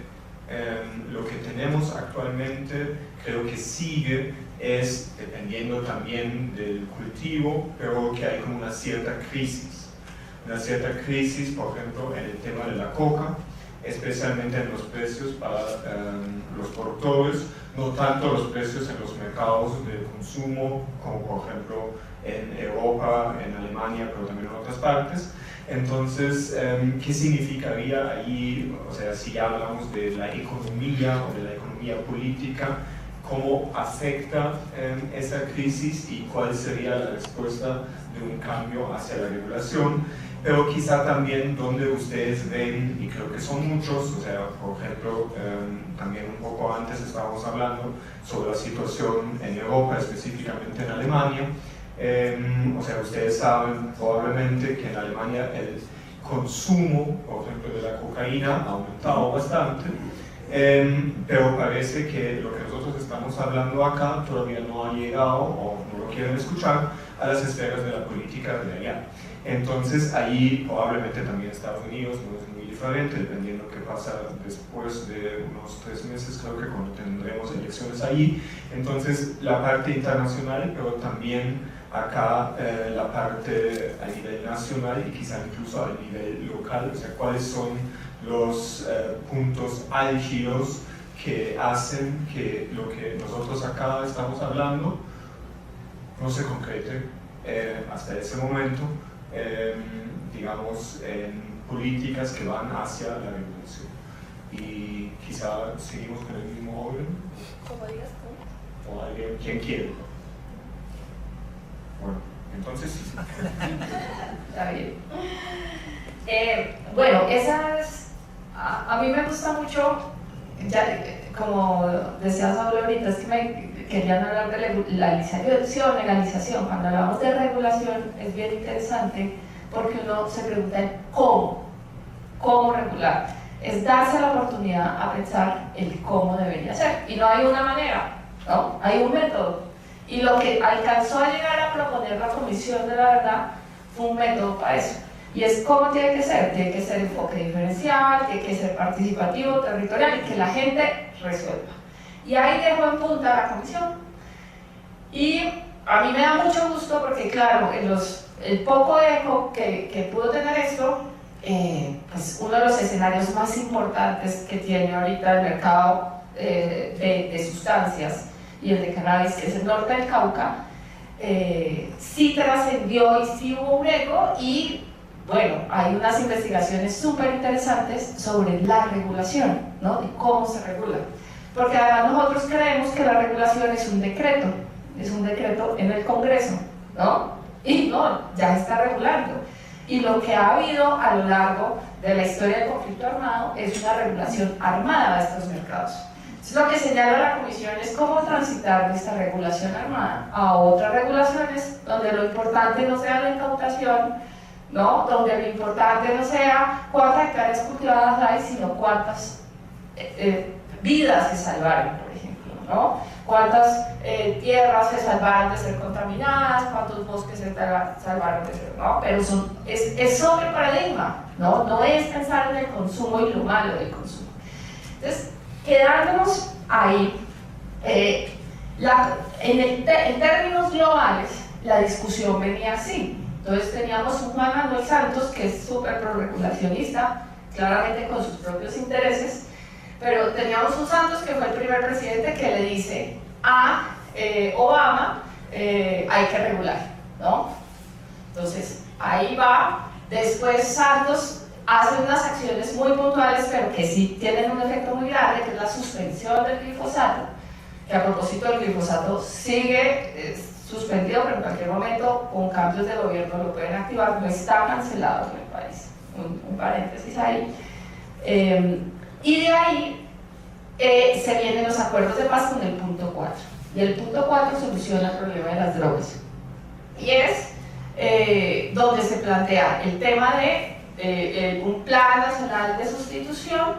lo que tenemos actualmente creo que sigue es, dependiendo también del cultivo, pero que hay como una cierta crisis, por ejemplo, en el tema de la coca, especialmente en los precios para los productores, no tanto los precios en los mercados de consumo, como por ejemplo en Europa, en Alemania, pero también en otras partes. Entonces, ¿qué significaría ahí? O sea, si ya hablamos de la economía o de la economía política, ¿cómo afecta esa crisis y cuál sería la respuesta de un cambio hacia la regulación? Pero quizá también donde ustedes ven, y creo que son muchos, o sea, por ejemplo, también un poco antes estábamos hablando sobre la situación en Europa, específicamente en Alemania. O sea, ustedes saben probablemente que en Alemania el consumo, por ejemplo, de la cocaína ha aumentado bastante, pero parece que lo que nosotros estamos hablando acá todavía no ha llegado, o no lo quieren escuchar, a las esferas de la política de allá. Entonces ahí probablemente también Estados Unidos no es muy diferente, dependiendo de qué pasa después de unos 3 meses, creo que cuando tendremos elecciones ahí. Entonces la parte internacional, pero también acá la parte a nivel nacional y quizá incluso a nivel local, o sea, cuáles son los puntos álgidos que hacen que lo que nosotros acá estamos hablando no se concrete hasta ese momento, digamos, en políticas que van hacia la regulación. Y quizá seguimos con el mismo orden.
Como digas tú.
O alguien, quien quiere. Bueno, entonces sí.
Está bien. Bueno, esas, a mí me gusta mucho, ya, como decía Saúl ahorita, es que me querían hablar de legalización. Cuando hablamos de regulación es bien interesante porque uno se pregunta cómo regular. Es darse la oportunidad a pensar el cómo debería ser. Y no hay una manera, ¿no? Hay un método. Y lo que alcanzó a llegar a proponer la Comisión de la Verdad fue un método para eso. Y es cómo tiene que ser enfoque diferencial, tiene que ser participativo, territorial y que la gente resuelva. Y ahí dejó en punta la Comisión. Y a mí me da mucho gusto porque, claro, el poco eco que pudo tener esto, pues uno de los escenarios más importantes que tiene ahorita el mercado de sustancias y el de cannabis, que es el norte del Cauca, sí trascendió y sí hubo un eco y bueno, hay unas investigaciones súper interesantes sobre la regulación, ¿no? De cómo se regula. Porque además nosotros creemos que la regulación es un decreto en el Congreso, ¿no? Y no, ya está regulando. Y lo que ha habido a lo largo de la historia del conflicto armado es una regulación armada de estos mercados. Entonces, lo que señala la Comisión es cómo transitar de esta regulación armada a otras regulaciones donde lo importante no sea la incautación, ¿no? Donde lo importante no sea cuántas hectáreas cultivadas hay, sino cuántas vidas se salvaron, por ejemplo, ¿no? Cuántas tierras se salvaron de ser contaminadas, cuántos bosques se salvaron de ser, ¿no? Pero es sobre el paradigma, ¿no? No es pensar en el consumo y lo malo del consumo. Entonces, quedándonos ahí, en términos globales, la discusión venía así. Entonces teníamos un Juan Manuel Santos que es súper pro-regulacionista, claramente con sus propios intereses, pero teníamos un Santos que fue el primer presidente que le dice a Obama hay que regular, ¿no? Entonces ahí va. Después Santos hace unas acciones muy puntuales pero que sí tienen un efecto muy grande, que es la suspensión del glifosato, que a propósito del glifosato sigue suspendido, pero en cualquier momento con cambios de gobierno lo pueden activar, no está cancelado en el país. Un paréntesis ahí. Y de ahí se vienen los acuerdos de paz con el punto 4. Y el punto 4 soluciona el problema de las drogas. Y es donde se plantea el tema de un plan nacional de sustitución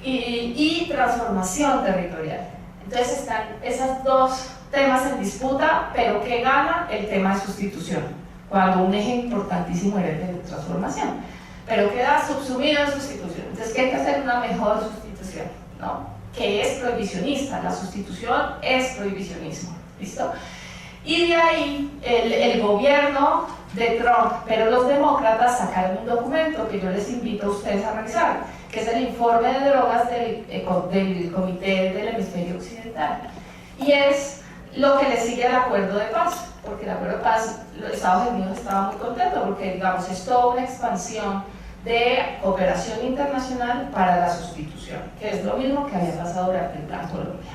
y transformación territorial. Entonces están esos dos temas en disputa, pero ¿qué gana? El tema de sustitución, cuando un eje importantísimo era el de transformación, pero queda subsumido en sustitución. Entonces, ¿qué hay que hacer? Una mejor sustitución, ¿no? Que es prohibicionista, la sustitución es prohibicionismo, ¿listo? Y de ahí el gobierno de Trump, pero los demócratas sacaron un documento que yo les invito a ustedes a revisar, que es el informe de drogas del Comité del Hemisferio Occidental, y es lo que le sigue al acuerdo de paz, porque el acuerdo de paz, los Estados Unidos estaba muy contento porque, digamos, es toda una expansión de cooperación internacional para la sustitución, que es lo mismo que había pasado durante el Plan Colombia.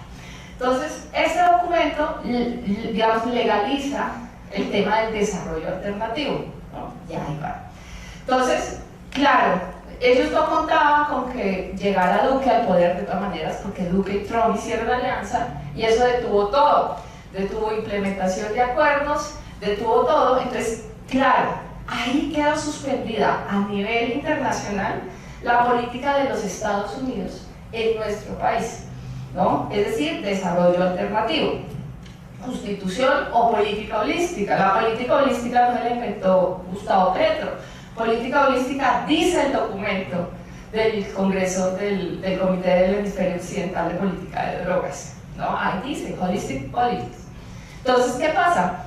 Entonces, este documento, digamos, legaliza el tema del desarrollo alternativo, ¿no? Ya ahí va. Entonces, claro, ellos no contaban con que llegara Duque al poder de todas maneras, porque Duque y Trump hicieron alianza y eso detuvo todo, detuvo implementación de acuerdos, detuvo todo. Entonces, claro, ahí queda suspendida a nivel internacional la política de los Estados Unidos en nuestro país, ¿no? Es decir, desarrollo alternativo, sustitución o política holística. La política holística no la inventó Gustavo Petro. Política holística dice el documento del Congreso del Comité del Hemisferio Occidental de Política de Drogas, ¿no? Ahí dice Holistic Politics. Entonces, ¿qué pasa?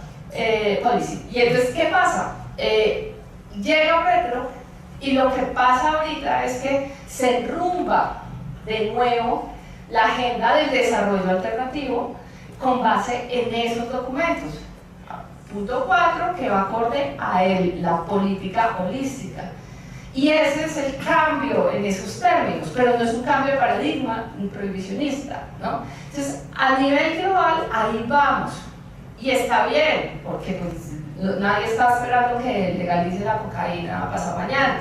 Policy. Y entonces, ¿qué pasa? Llega Petro y lo que pasa ahorita es que se enrumba de nuevo la agenda del desarrollo alternativo con base en esos documentos. Punto 4, que va acorde a él, la política holística. Y ese es el cambio en esos términos, pero no es un cambio de paradigma ni prohibicionista, ¿no? Entonces, a nivel global, ahí vamos. Y está bien, porque pues, nadie está esperando que legalice la cocaína pasado mañana.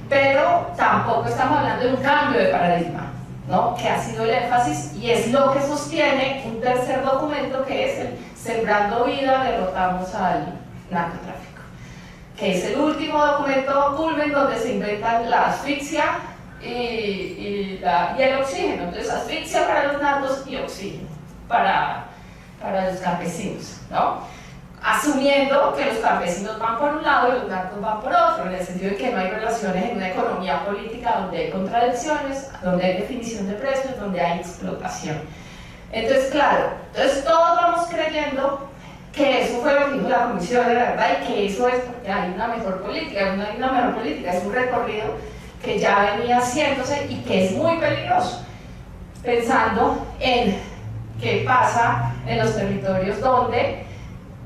Pero tampoco estamos hablando de un cambio de paradigma, ¿no? Que ha sido el énfasis y es lo que sostiene un tercer documento que es el Sembrando Vida, derrotamos al narcotráfico, que es el último documento culmen donde se inventan la asfixia y el oxígeno. Entonces, asfixia para los narcos y oxígeno para los campesinos, ¿no? Asumiendo que los campesinos van por un lado y los narcos van por otro, en el sentido de que no hay relaciones en una economía política donde hay contradicciones, donde hay definición de precios, donde hay explotación. Entonces, claro, todos vamos creyendo que eso fue lo que dijo la Comisión de la Verdad y que eso es porque hay una mejor política. No hay una mejor política, es un recorrido que ya venía haciéndose y que es muy peligroso, pensando en qué pasa en los territorios donde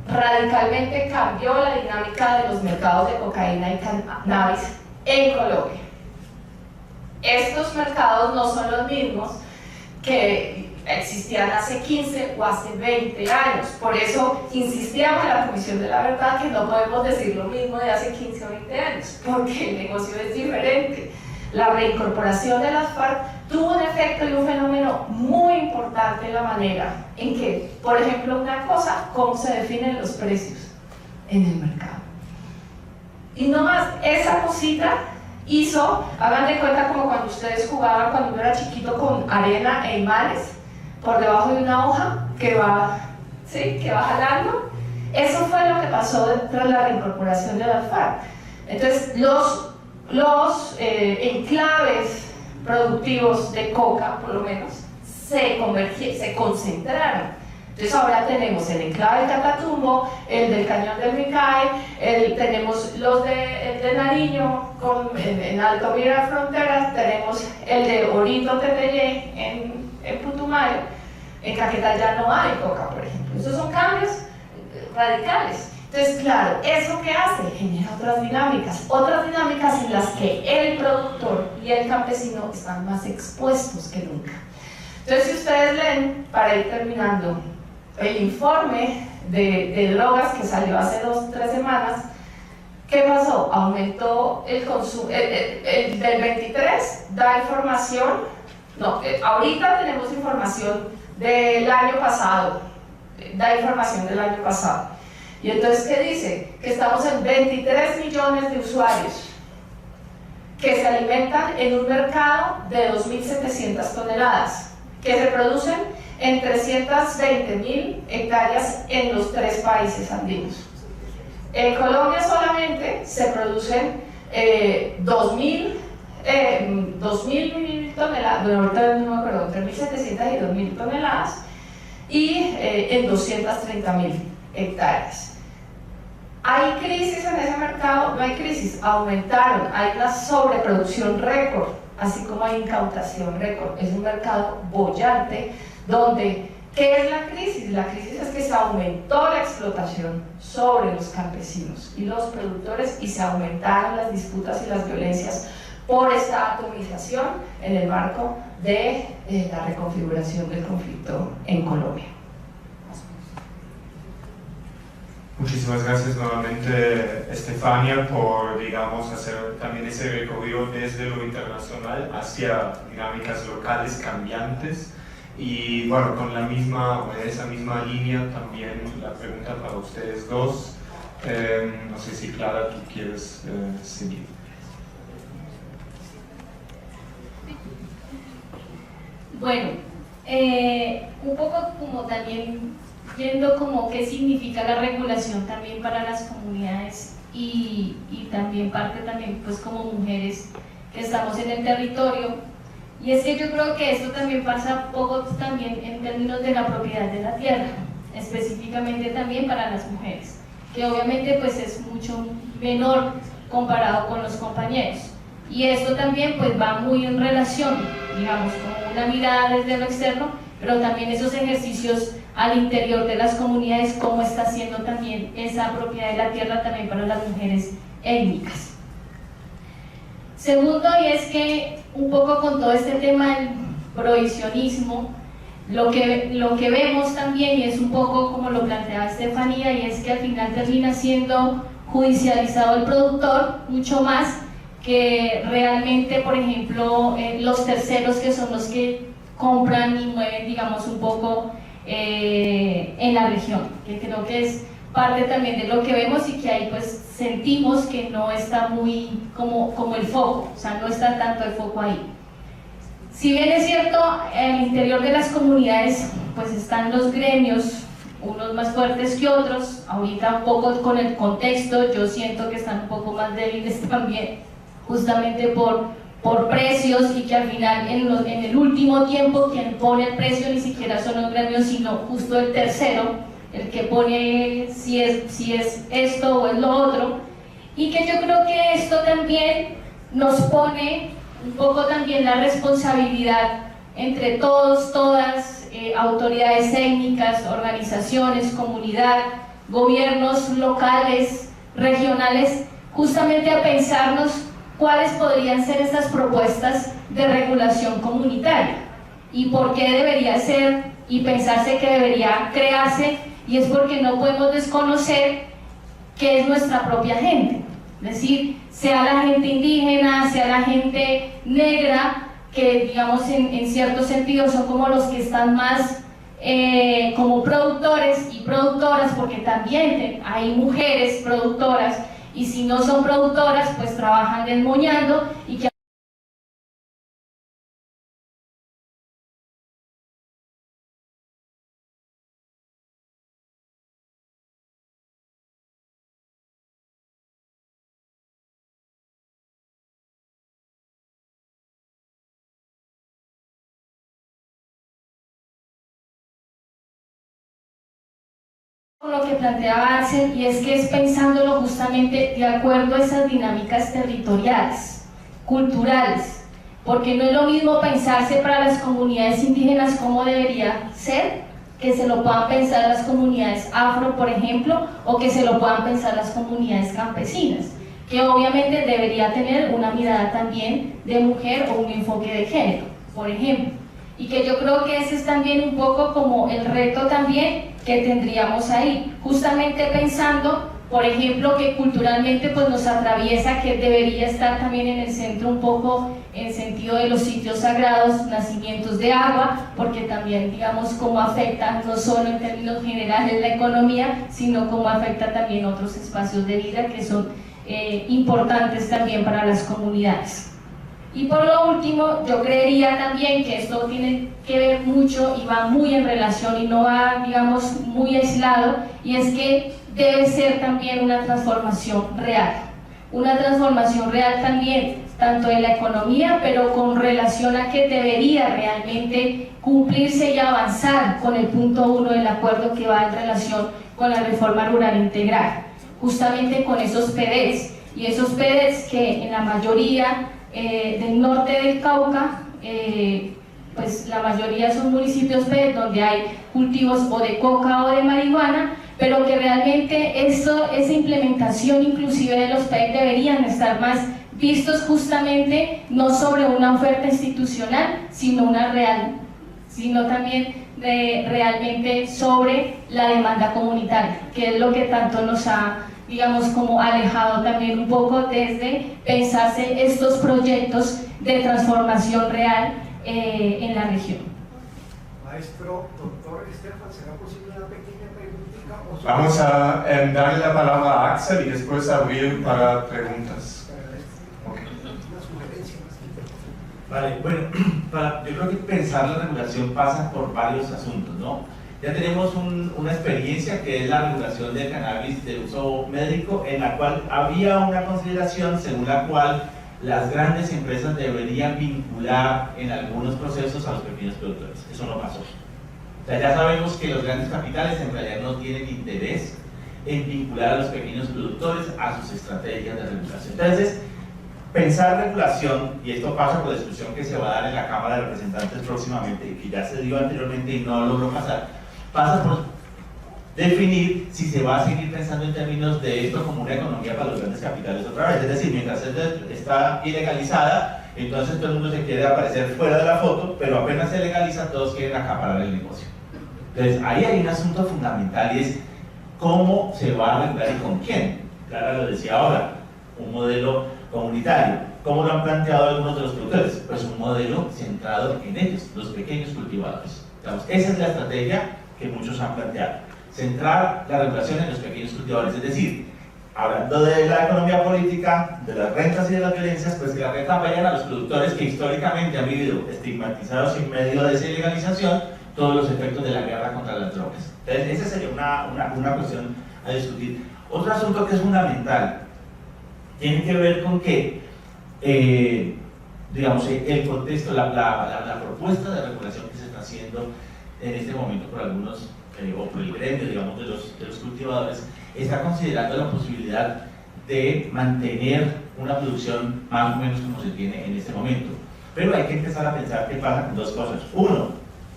radicalmente cambió la dinámica de los mercados de cocaína y cannabis en Colombia. Estos mercados no son los mismos que existían hace 15 o hace 20 años. Por eso insistíamos en la Comisión de la Verdad que no podemos decir lo mismo de hace 15 o 20 años, porque el negocio es diferente. La reincorporación de las FARC tuvo un efecto y un fenómeno muy importante en la manera en que, por ejemplo, una cosa, cómo se definen los precios en el mercado. Y no más, esa cosita hizo, hagan de cuenta como cuando ustedes jugaban cuando uno era chiquito con arena e imanes por debajo de una hoja que va, ¿sí? Que va jalando. Eso fue lo que pasó tras la reincorporación de las FARC. Entonces, los enclaves productivos de coca, por lo menos, se concentraron. Entonces ahora tenemos el enclave del Catatumbo, el del Cañón del Micay, tenemos el de Nariño en Alto Mira Fronteras, tenemos el de Orito Teteyé en Putumayo. En Caquetá ya no hay coca, por ejemplo. Esos son cambios radicales. Entonces, claro, ¿eso qué hace? Genera otras dinámicas en las que el productor y el campesino están más expuestos que nunca. Entonces, si ustedes leen, para ir terminando, el informe de drogas que salió hace 2 o 3 semanas, ¿qué pasó? Aumentó el consumo, del 23 da información, no, ahorita tenemos información del año pasado, da información del año pasado. Y entonces, ¿qué dice? Que estamos en 23 millones de usuarios que se alimentan en un mercado de 2.700 toneladas, que se producen en 320.000 hectáreas en los 3 países andinos. En Colombia solamente se producen 2.000 toneladas, bueno, ahorita no me acuerdo, entre 1.700 y 2.000 toneladas, y en 230.000 hectáreas. ¿Hay crisis en ese mercado? No hay crisis, aumentaron, hay una sobreproducción récord, así como hay incautación récord. Es un mercado boyante donde, ¿qué es la crisis? La crisis es que se aumentó la explotación sobre los campesinos y los productores y se aumentaron las disputas y las violencias por esta atomización en el marco de la reconfiguración del conflicto en Colombia.
Muchísimas gracias nuevamente, Estefania, por, digamos, hacer también ese recorrido desde lo internacional hacia dinámicas locales cambiantes. Y bueno, con la misma, o esa misma línea también la pregunta para ustedes dos. No sé si Clara, tú quieres seguir.
Bueno, un poco como también viendo como qué significa la regulación también para las comunidades y también parte también pues como mujeres que estamos en el territorio. Y es que yo creo que esto también pasa poco también en términos de la propiedad de la tierra, específicamente también para las mujeres, que obviamente pues es mucho menor comparado con los compañeros. Y esto también pues va muy en relación, digamos, con una mirada desde lo externo, pero también esos ejercicios al interior de las comunidades, cómo está haciendo también esa propiedad de la tierra también para las mujeres étnicas. Segundo, y es que un poco con todo este tema del prohibicionismo, lo que vemos también, y es un poco como lo planteaba Estefanía, y es que al final termina siendo judicializado el productor mucho más que realmente, por ejemplo, los terceros, que son los que compran y mueven, digamos, un poco en la región, que creo que es parte también de lo que vemos y que ahí pues sentimos que no está muy como el foco, o sea, no está tanto el foco ahí. Si bien es cierto, en el interior de las comunidades pues están los gremios, unos más fuertes que otros, ahorita un poco con el contexto yo siento que están un poco más débiles también, justamente por precios, y que al final en el último tiempo quien pone el precio ni siquiera son los gremios, sino justo el tercero, el que pone si es esto o es lo otro, y que yo creo que esto también nos pone un poco también la responsabilidad entre todos, todas, autoridades técnicas, organizaciones, comunidad, gobiernos locales, regionales, justamente a pensarnos cuáles podrían ser estas propuestas de regulación comunitaria y por qué debería ser y pensarse que debería crearse, y es porque no podemos desconocer que es nuestra propia gente, es decir, sea la gente indígena, sea la gente negra, que digamos en cierto sentido son como los que están más como productores y productoras, porque también hay mujeres productoras, y si no son productoras pues trabajan desmoñando, y que lo que planteaba Axel, y es que es pensándolo justamente de acuerdo a esas dinámicas territoriales, culturales, porque no es lo mismo pensarse para las comunidades indígenas cómo debería ser, que se lo puedan pensar las comunidades afro, por ejemplo, o que se lo puedan pensar las comunidades campesinas, que obviamente debería tener una mirada también de mujer o un enfoque de género, por ejemplo, y que yo creo que ese es también un poco como el reto también que tendríamos ahí, justamente pensando, por ejemplo, que culturalmente pues nos atraviesa, que debería estar también en el centro un poco en sentido de los sitios sagrados, nacimientos de agua, porque también digamos cómo afecta no solo en términos generales la economía, sino cómo afecta también otros espacios de vida que son importantes también para las comunidades. Y por lo último, yo creería también que esto tiene que ver mucho y va muy en relación y no va, digamos, muy aislado, y es que debe ser también una transformación real. Una transformación real también, tanto en la economía, pero con relación a que debería realmente cumplirse y avanzar con el punto 1 del acuerdo que va en relación con la reforma rural integral, justamente con esos PEDES, y esos PEDES que en la mayoría del norte del Cauca, pues la mayoría son municipios PEDES donde hay cultivos o de coca o de marihuana, pero que realmente esa implementación inclusive de los PEDES deberían estar más vistos justamente no sobre una oferta institucional, sino también realmente sobre la demanda comunitaria, que es lo que tanto nos ha, digamos, como alejado también un poco desde pensarse estos proyectos de transformación real en la región.
Maestro, doctor Estefan, ¿será posible una pequeña preguntita?
Vamos a darle la palabra a Axel y después abrir para preguntas. Okay.
Una sugerencia más.
Vale, bueno, yo creo que pensar la regulación pasa por varios asuntos, ¿no? Ya tenemos una experiencia que es la regulación del cannabis de uso médico, en la cual había una consideración según la cual las grandes empresas deberían vincular en algunos procesos a los pequeños productores. Eso no pasó. O sea, ya sabemos que los grandes capitales en realidad no tienen interés en vincular a los pequeños productores a sus estrategias de regulación. Entonces, pensar regulación, y esto pasa por la discusión que se va a dar en la Cámara de Representantes próximamente, y que ya se dio anteriormente y no logró pasar, pasa por definir si se va a seguir pensando en términos de esto como una economía para los grandes capitales otra vez. Es decir, mientras está ilegalizada, entonces todo el mundo se quiere aparecer fuera de la foto, pero apenas se legaliza, todos quieren acaparar el negocio. Entonces, ahí hay un asunto fundamental, y es cómo se va a regular y con quién. Clara lo decía ahora, un modelo comunitario. ¿Cómo lo han planteado algunos de los productores? Pues un modelo centrado en ellos, los pequeños cultivadores. Digamos, esa es la estrategia que muchos han planteado. Centrar la regulación en los pequeños cultivadores, es decir, hablando de la economía política, de las rentas y de las violencias, pues que las rentas vayan a los productores que históricamente han vivido estigmatizados en medio de esa ilegalización todos los efectos de la guerra contra las drogas. Entonces, esa sería una cuestión a discutir. Otro asunto que es fundamental tiene que ver con que, digamos, el contexto, la propuesta de regulación que se está haciendo en este momento por algunos, o por el gremio, digamos, de los cultivadores, está considerando la posibilidad de mantener una producción más o menos como se tiene en este momento. Pero hay que empezar a pensar qué pasa con dos cosas. Uno,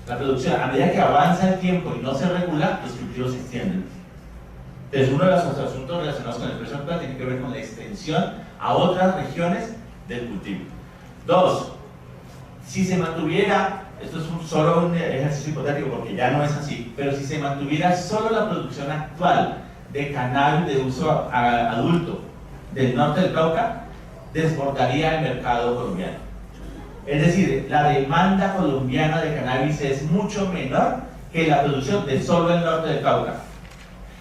la producción, a medida que avanza el tiempo y no se regula, los cultivos se extienden. Entonces, uno de los asuntos relacionados con el precio actual tiene que ver con la extensión a otras regiones del cultivo. Dos, si se mantuviera, esto es solo un ejercicio hipotético porque ya no es así, pero si se mantuviera solo la producción actual de cannabis de uso adulto del norte del Cauca, desbordaría el mercado colombiano. Es decir, la demanda colombiana de cannabis es mucho menor que la producción de solo el norte del Cauca.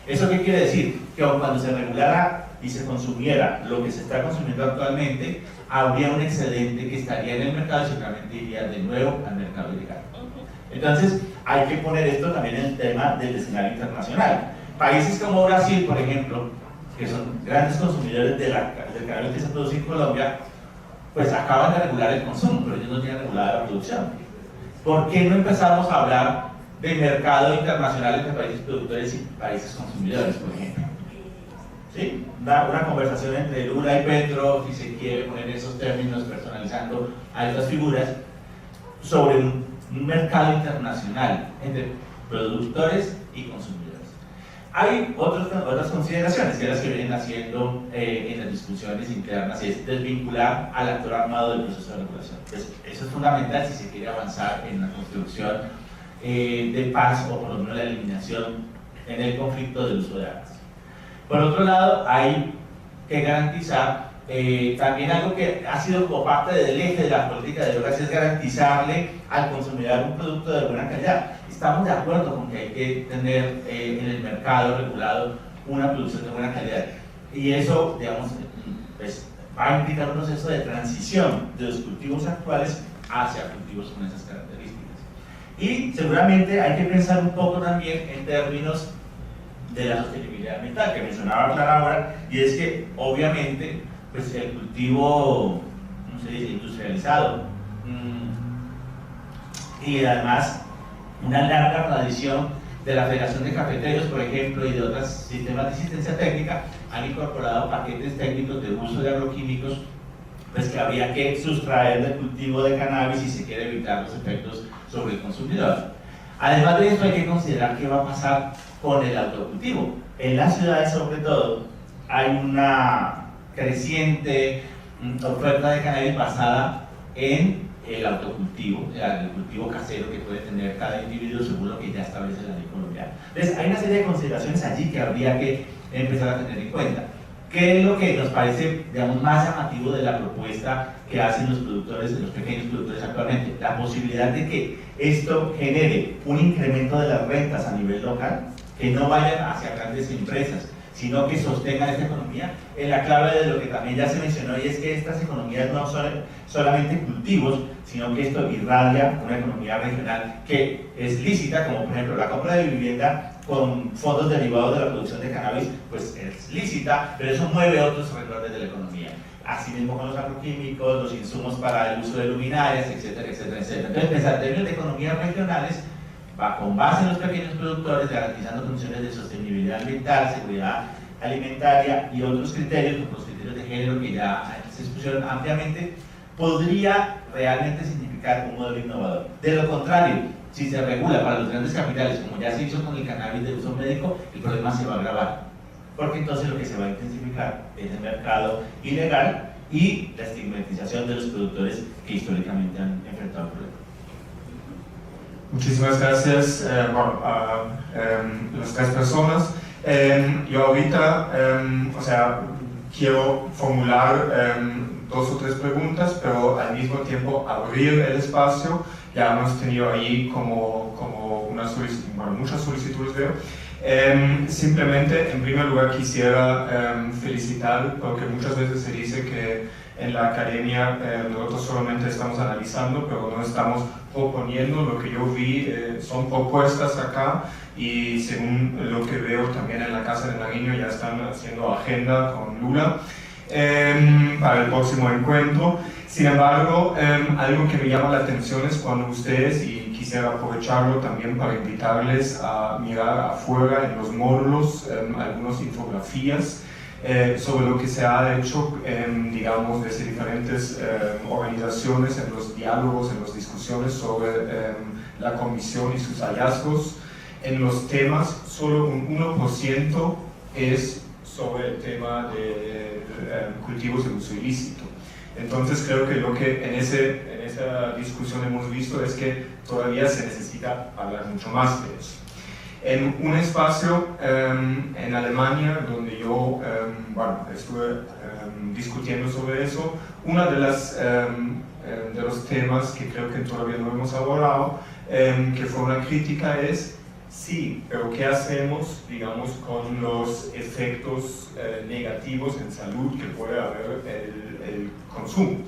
¿Eso qué quiere decir? Que cuando se regulara y se consumiera lo que se está consumiendo actualmente, habría un excedente que estaría en el mercado y seguramente iría de nuevo al mercado ilegal. Entonces, hay que poner esto también en el tema del escenario internacional. Países como Brasil, por ejemplo, que son grandes consumidores del cannabis que se produce en Colombia, pues acaban de regular el consumo, pero ellos no tienen regulada la producción. ¿Por qué no empezamos a hablar de mercado internacional entre países productores y países consumidores, por ejemplo? ¿Sí? Una conversación entre Lula y Petro, si se quiere poner esos términos, personalizando a estas figuras, sobre un mercado internacional entre productores y consumidores. Hay otras consideraciones que las que vienen haciendo en las discusiones internas, y es desvincular al actor armado del proceso de regulación. Eso es fundamental si se quiere avanzar en la construcción de paz, o por lo menos la eliminación en el conflicto del uso de armas. Por otro lado, hay que garantizar también algo que ha sido como parte del eje de la política de drogas, es garantizarle al consumidor un producto de buena calidad. Estamos de acuerdo con que hay que tener en el mercado regulado una producción de buena calidad, y eso, digamos, pues, va a implicar un proceso de transición de los cultivos actuales hacia cultivos con esas características. Y seguramente hay que pensar un poco también en términos de la sostenibilidad ambiental, que mencionaba Clara ahora, y es que obviamente pues, el cultivo, ¿cómo se dice?, industrializado, y además una larga tradición de la Federación de Cafeteros, por ejemplo, y de otros sistemas de asistencia técnica, han incorporado paquetes técnicos de uso de agroquímicos pues que había que sustraer del cultivo de cannabis si se quiere evitar los efectos sobre el consumidor. Además de esto, hay que considerar qué va a pasar con el autocultivo. En las ciudades, sobre todo, hay una creciente oferta de cannabis basada en el autocultivo, el cultivo casero que puede tener cada individuo según lo que ya establece la ley colombiana. Entonces, hay una serie de consideraciones allí que habría que empezar a tener en cuenta. ¿Qué es lo que nos parece, digamos, más llamativo de la propuesta que hacen los productores, los pequeños productores actualmente? La posibilidad de que esto genere un incremento de las rentas a nivel local, que no vayan hacia grandes empresas, sino que sostengan esta economía en la clave de lo que también ya se mencionó, y es que estas economías no son solamente cultivos, sino que esto irradia una economía regional que es lícita, como por ejemplo la compra de vivienda con fondos derivados de la producción de cannabis, pues es lícita, pero eso mueve otros renglones de la economía. Asimismo con los agroquímicos, los insumos para el uso de luminarias, etcétera, etcétera, etcétera. Entonces, pensar en términos de economías regionales, va con base en los pequeños productores, garantizando condiciones de sostenibilidad ambiental, seguridad alimentaria y otros criterios, como los criterios de género que ya se expusieron ampliamente, podría realmente significar un modelo innovador. De lo contrario, si se regula para los grandes capitales, como ya se hizo con el cannabis de uso médico, el problema se va a agravar, porque entonces lo que se va a intensificar es el mercado ilegal y la estigmatización de los productores que históricamente han enfrentado el problema.
Muchísimas gracias a las tres personas. Yo ahorita, quiero formular 2 o 3 preguntas, pero al mismo tiempo abrir el espacio. Ya hemos tenido ahí como muchas solicitudes, veo. Simplemente, en primer lugar, quisiera felicitar, porque muchas veces se dice que en la academia nosotros solamente estamos analizando, pero no estamos proponiendo. Lo que yo vi son propuestas acá, y según lo que veo también en la Casa de Nariño ya están haciendo agenda con Lula para el próximo encuentro. Sin embargo, algo que me llama la atención es cuando ustedes, y quisiera aprovecharlo también para invitarles a mirar afuera en los módulos algunas infografías sobre lo que se ha hecho, digamos, desde diferentes organizaciones en los diálogos, en las discusiones sobre la comisión y sus hallazgos. En los temas, solo un 1% es sobre el tema de cultivos de uso ilícito. Entonces creo que lo que en esa discusión hemos visto es que todavía se necesita hablar mucho más de eso. En un espacio en Alemania, donde yo estuve discutiendo sobre eso, uno de los temas que creo que todavía no hemos abordado, que fue una crítica, es sí, pero ¿qué hacemos, digamos, con los efectos negativos en salud que puede haber el consumo?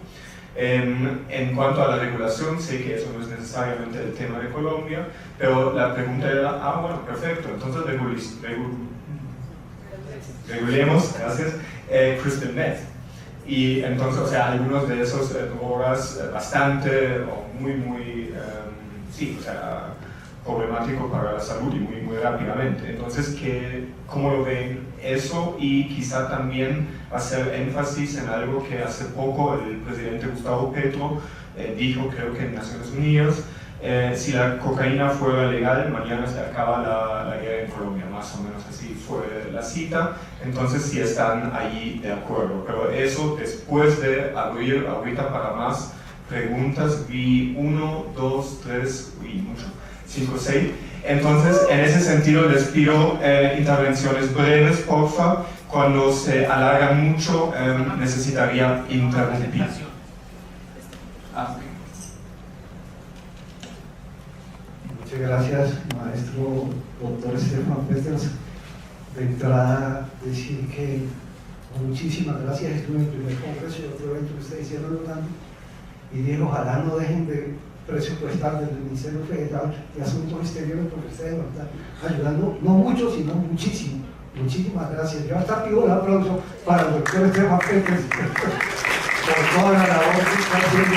En cuanto a la regulación, sé que eso no es necesariamente el tema de Colombia, pero la pregunta era, bueno, perfecto, entonces regulemos, gracias, crystal meth. Y entonces, algunos de esos drogas bastante o muy, problemático para la salud y muy rápidamente. Entonces, ¿cómo lo ven eso? Y quizá también hacer énfasis en algo que hace poco el presidente Gustavo Petro dijo, creo que en Naciones Unidas, si la cocaína fuera legal, mañana se acaba la guerra en Colombia, más o menos así fue la cita. Entonces sí están ahí de acuerdo, pero eso después de abrir ahorita para más preguntas, vi 1, 2, 3, 5, 6. Entonces, en ese sentido les pido intervenciones breves, porfa. Cuando se alargan mucho, necesitaría interrumpir.
Muchas gracias, maestro doctor Estefan Peters. De entrada, decir que Muchísimas gracias. Estuve en el primer congreso y otro evento que ustedes hicieron Orlando, y dije, ojalá no dejen de presupuestar del Ministerio Federal de Asuntos Exteriores, porque ustedes nos están ayudando, no mucho, sino muchísimo. Muchísimas gracias. Yo hasta pido un aplauso para el doctor Estefan Peters por toda la labor que está haciendo.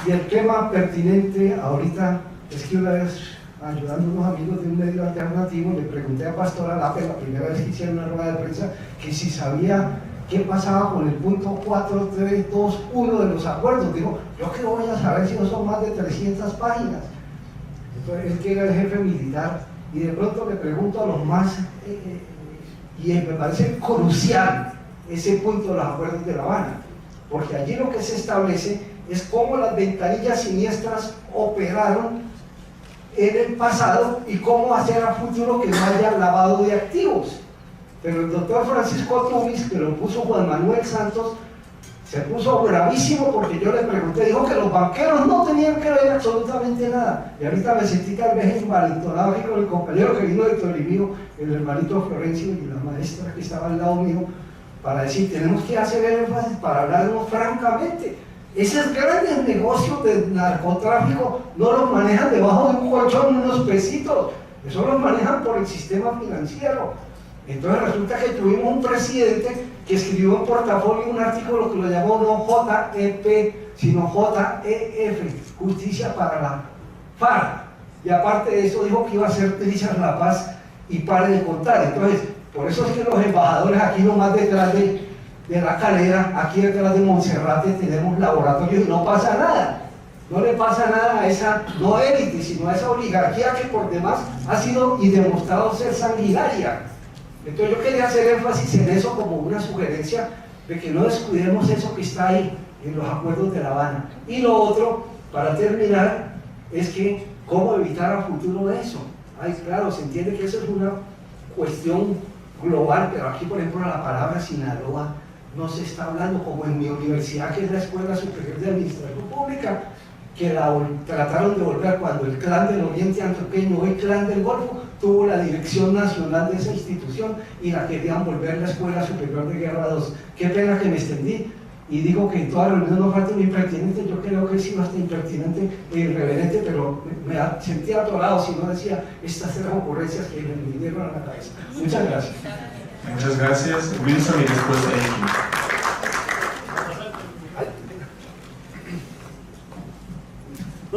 Y el tema pertinente ahorita es que una vez, ayudando a unos amigos de un medio alternativo, le pregunté a Pastora Lape, la primera vez que hicieron una rueda de prensa, que si sabía qué pasaba con el punto 4321 de los acuerdos. Digo, ¿yo qué voy a saber si no son más de 300 páginas? Entonces, él que era el jefe militar, y de pronto le pregunto a los más, y me parece crucial ese punto de los acuerdos de La Habana, porque allí lo que se establece es cómo las ventanillas siniestras operaron en el pasado y cómo hacer a futuro que no haya lavado de activos. Pero el doctor Francisco Tumis, que lo puso Juan Manuel Santos, se puso bravísimo porque yo le pregunté, dijo que los banqueros no tenían que ver absolutamente nada. Y ahorita me sentí tal vez envalentonado aquí con el compañero que vino de Toribío, el hermanito Florencio y la maestra que estaba al lado mío, para decir, tenemos que hacer énfasis para hablarnos francamente. Esos grandes negocios de narcotráfico no los manejan debajo de un colchón unos pesitos, eso los manejan por el sistema financiero. Entonces resulta que tuvimos un presidente que escribió en portafolio un artículo que lo llamó no JEP, sino JEF, Justicia para la FARC. Y aparte de eso dijo que iba a hacer trizas la paz y pare de contar. Entonces, por eso es que los embajadores aquí nomás detrás de la Calera, aquí detrás de Monserrate tenemos laboratorios y no pasa nada. No le pasa nada a esa, no élite, sino a esa oligarquía que por demás ha sido y demostrado ser sanguinaria. Entonces yo quería hacer énfasis en eso como una sugerencia de que no descuidemos eso que está ahí en los acuerdos de La Habana. Y lo otro, para terminar, es que cómo evitar a futuro eso. Ay, claro, se entiende que eso es una cuestión global, pero aquí por ejemplo la palabra Sinaloa no se está hablando, como en mi universidad, que es la Escuela Superior de Administración Pública, que la trataron de volver cuando el clan del Oriente Antioqueño, hoy clan del Golfo, tuvo la dirección nacional de esa institución y la querían volver la Escuela Superior de Guerra 2. Qué pena que me extendí y digo que en toda reunión no falta un impertinente. Yo creo que he sido hasta impertinente e irreverente, pero me sentí atorado si no decía estas tres ocurrencias que me vinieron a la cabeza. Muchas gracias.
Muchas gracias. Wilson y después Elkin.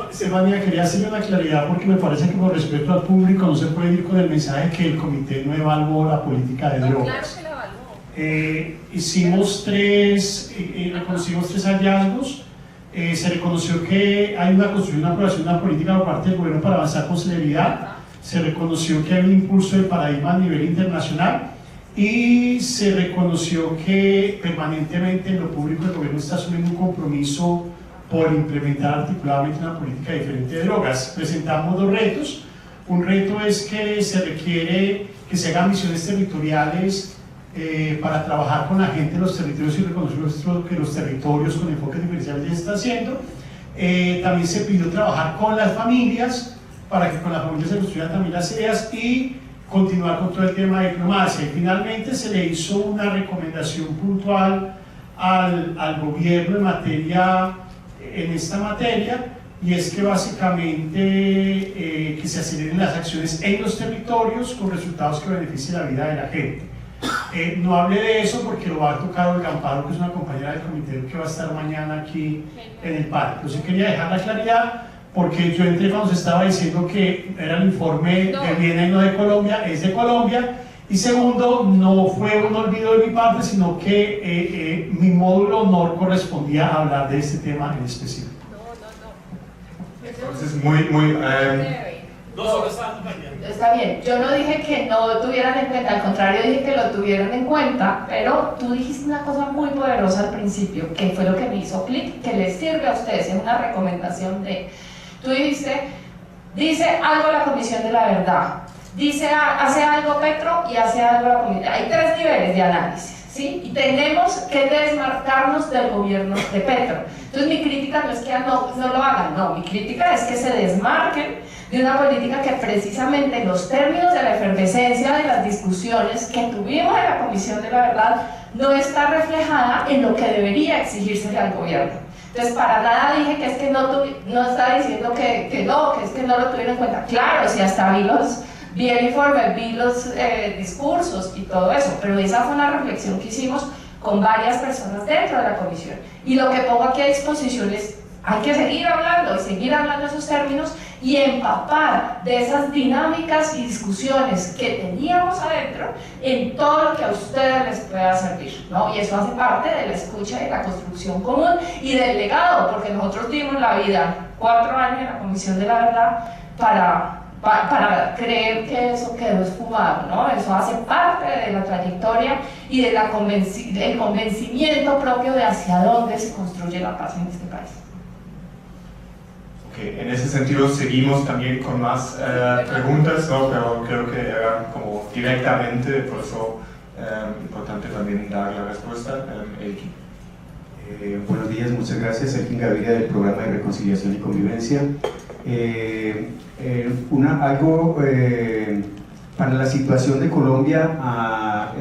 Estefanía, quería hacerle una claridad porque me parece que por respeto al público no se puede ir con el mensaje que el comité no evaluó la política de drogas.
Claro que la evaluó.
Reconocimos tres hallazgos. Se reconoció que hay una construcción, una aprobación de una política por parte del gobierno para avanzar con celeridad. Se reconoció que hay un impulso del paradigma a nivel internacional y se reconoció que permanentemente en lo público el gobierno está asumiendo un compromiso por implementar articuladamente una política diferente de drogas. Presentamos dos retos. Un reto es que se requiere que se hagan misiones territoriales para trabajar con la gente de los territorios y reconocer que los territorios con enfoques diferenciales ya se está haciendo. También se pidió trabajar con las familias para que con las familias se construyan también las ideas y continuar con todo el tema de diplomacia. Y finalmente se le hizo una recomendación puntual al gobierno en esta materia, y es que básicamente que se aceleren las acciones en los territorios con resultados que beneficien la vida de la gente. No hablé de eso porque lo va a tocar Olga Amparo, que es una compañera del comité que va a estar mañana aquí en el parque. Entonces quería dejar la claridad porque yo entré cuando se estaba diciendo que era el informe de Viena y no de Colombia, es de Colombia. Y segundo, no fue un olvido de mi parte, sino que mi módulo no correspondía a hablar de este tema en específico.
Entonces,
Está bien, yo no dije que no lo tuvieran en cuenta, al contrario dije que lo tuvieran en cuenta, pero tú dijiste una cosa muy poderosa al principio, que fue lo que me hizo clic, que les sirve a ustedes, es una recomendación tú dijiste, dice algo la Comisión de la Verdad, hace algo Petro y hace algo la Comisión. Hay tres niveles de análisis, ¿sí? Y tenemos que desmarcarnos del gobierno de Petro. Entonces mi crítica no es que no lo hagan, no, mi crítica es que se desmarquen de una política que precisamente en los términos de la efervescencia de las discusiones que tuvimos en la Comisión de la Verdad no está reflejada en lo que debería exigirse al gobierno. Entonces, para nada dije que es que no estaba diciendo que es que no lo tuvieron en cuenta. Claro, si hasta vi el informe, vi los discursos y todo eso, pero esa fue una reflexión que hicimos con varias personas dentro de la comisión. Y lo que pongo aquí a disposición es, hay que seguir hablando esos términos y empapar de esas dinámicas y discusiones que teníamos adentro en todo lo que a ustedes les pueda servir, ¿no? Y eso hace parte de la escucha y de la construcción común y del legado, porque nosotros dimos la vida 4 años en la Comisión de la Verdad para creer que eso quedó esfumado, ¿no? Eso hace parte de la trayectoria y del convencimiento propio de hacia dónde se construye la paz en este país.
Okay, en ese sentido seguimos también con más preguntas, ¿no? Pero creo que eran como directamente, por eso importante también dar la respuesta. Elkin.
Buenos días, muchas gracias. Elkin Gaviria del Programa de Reconciliación y Convivencia. Algo para la situación de Colombia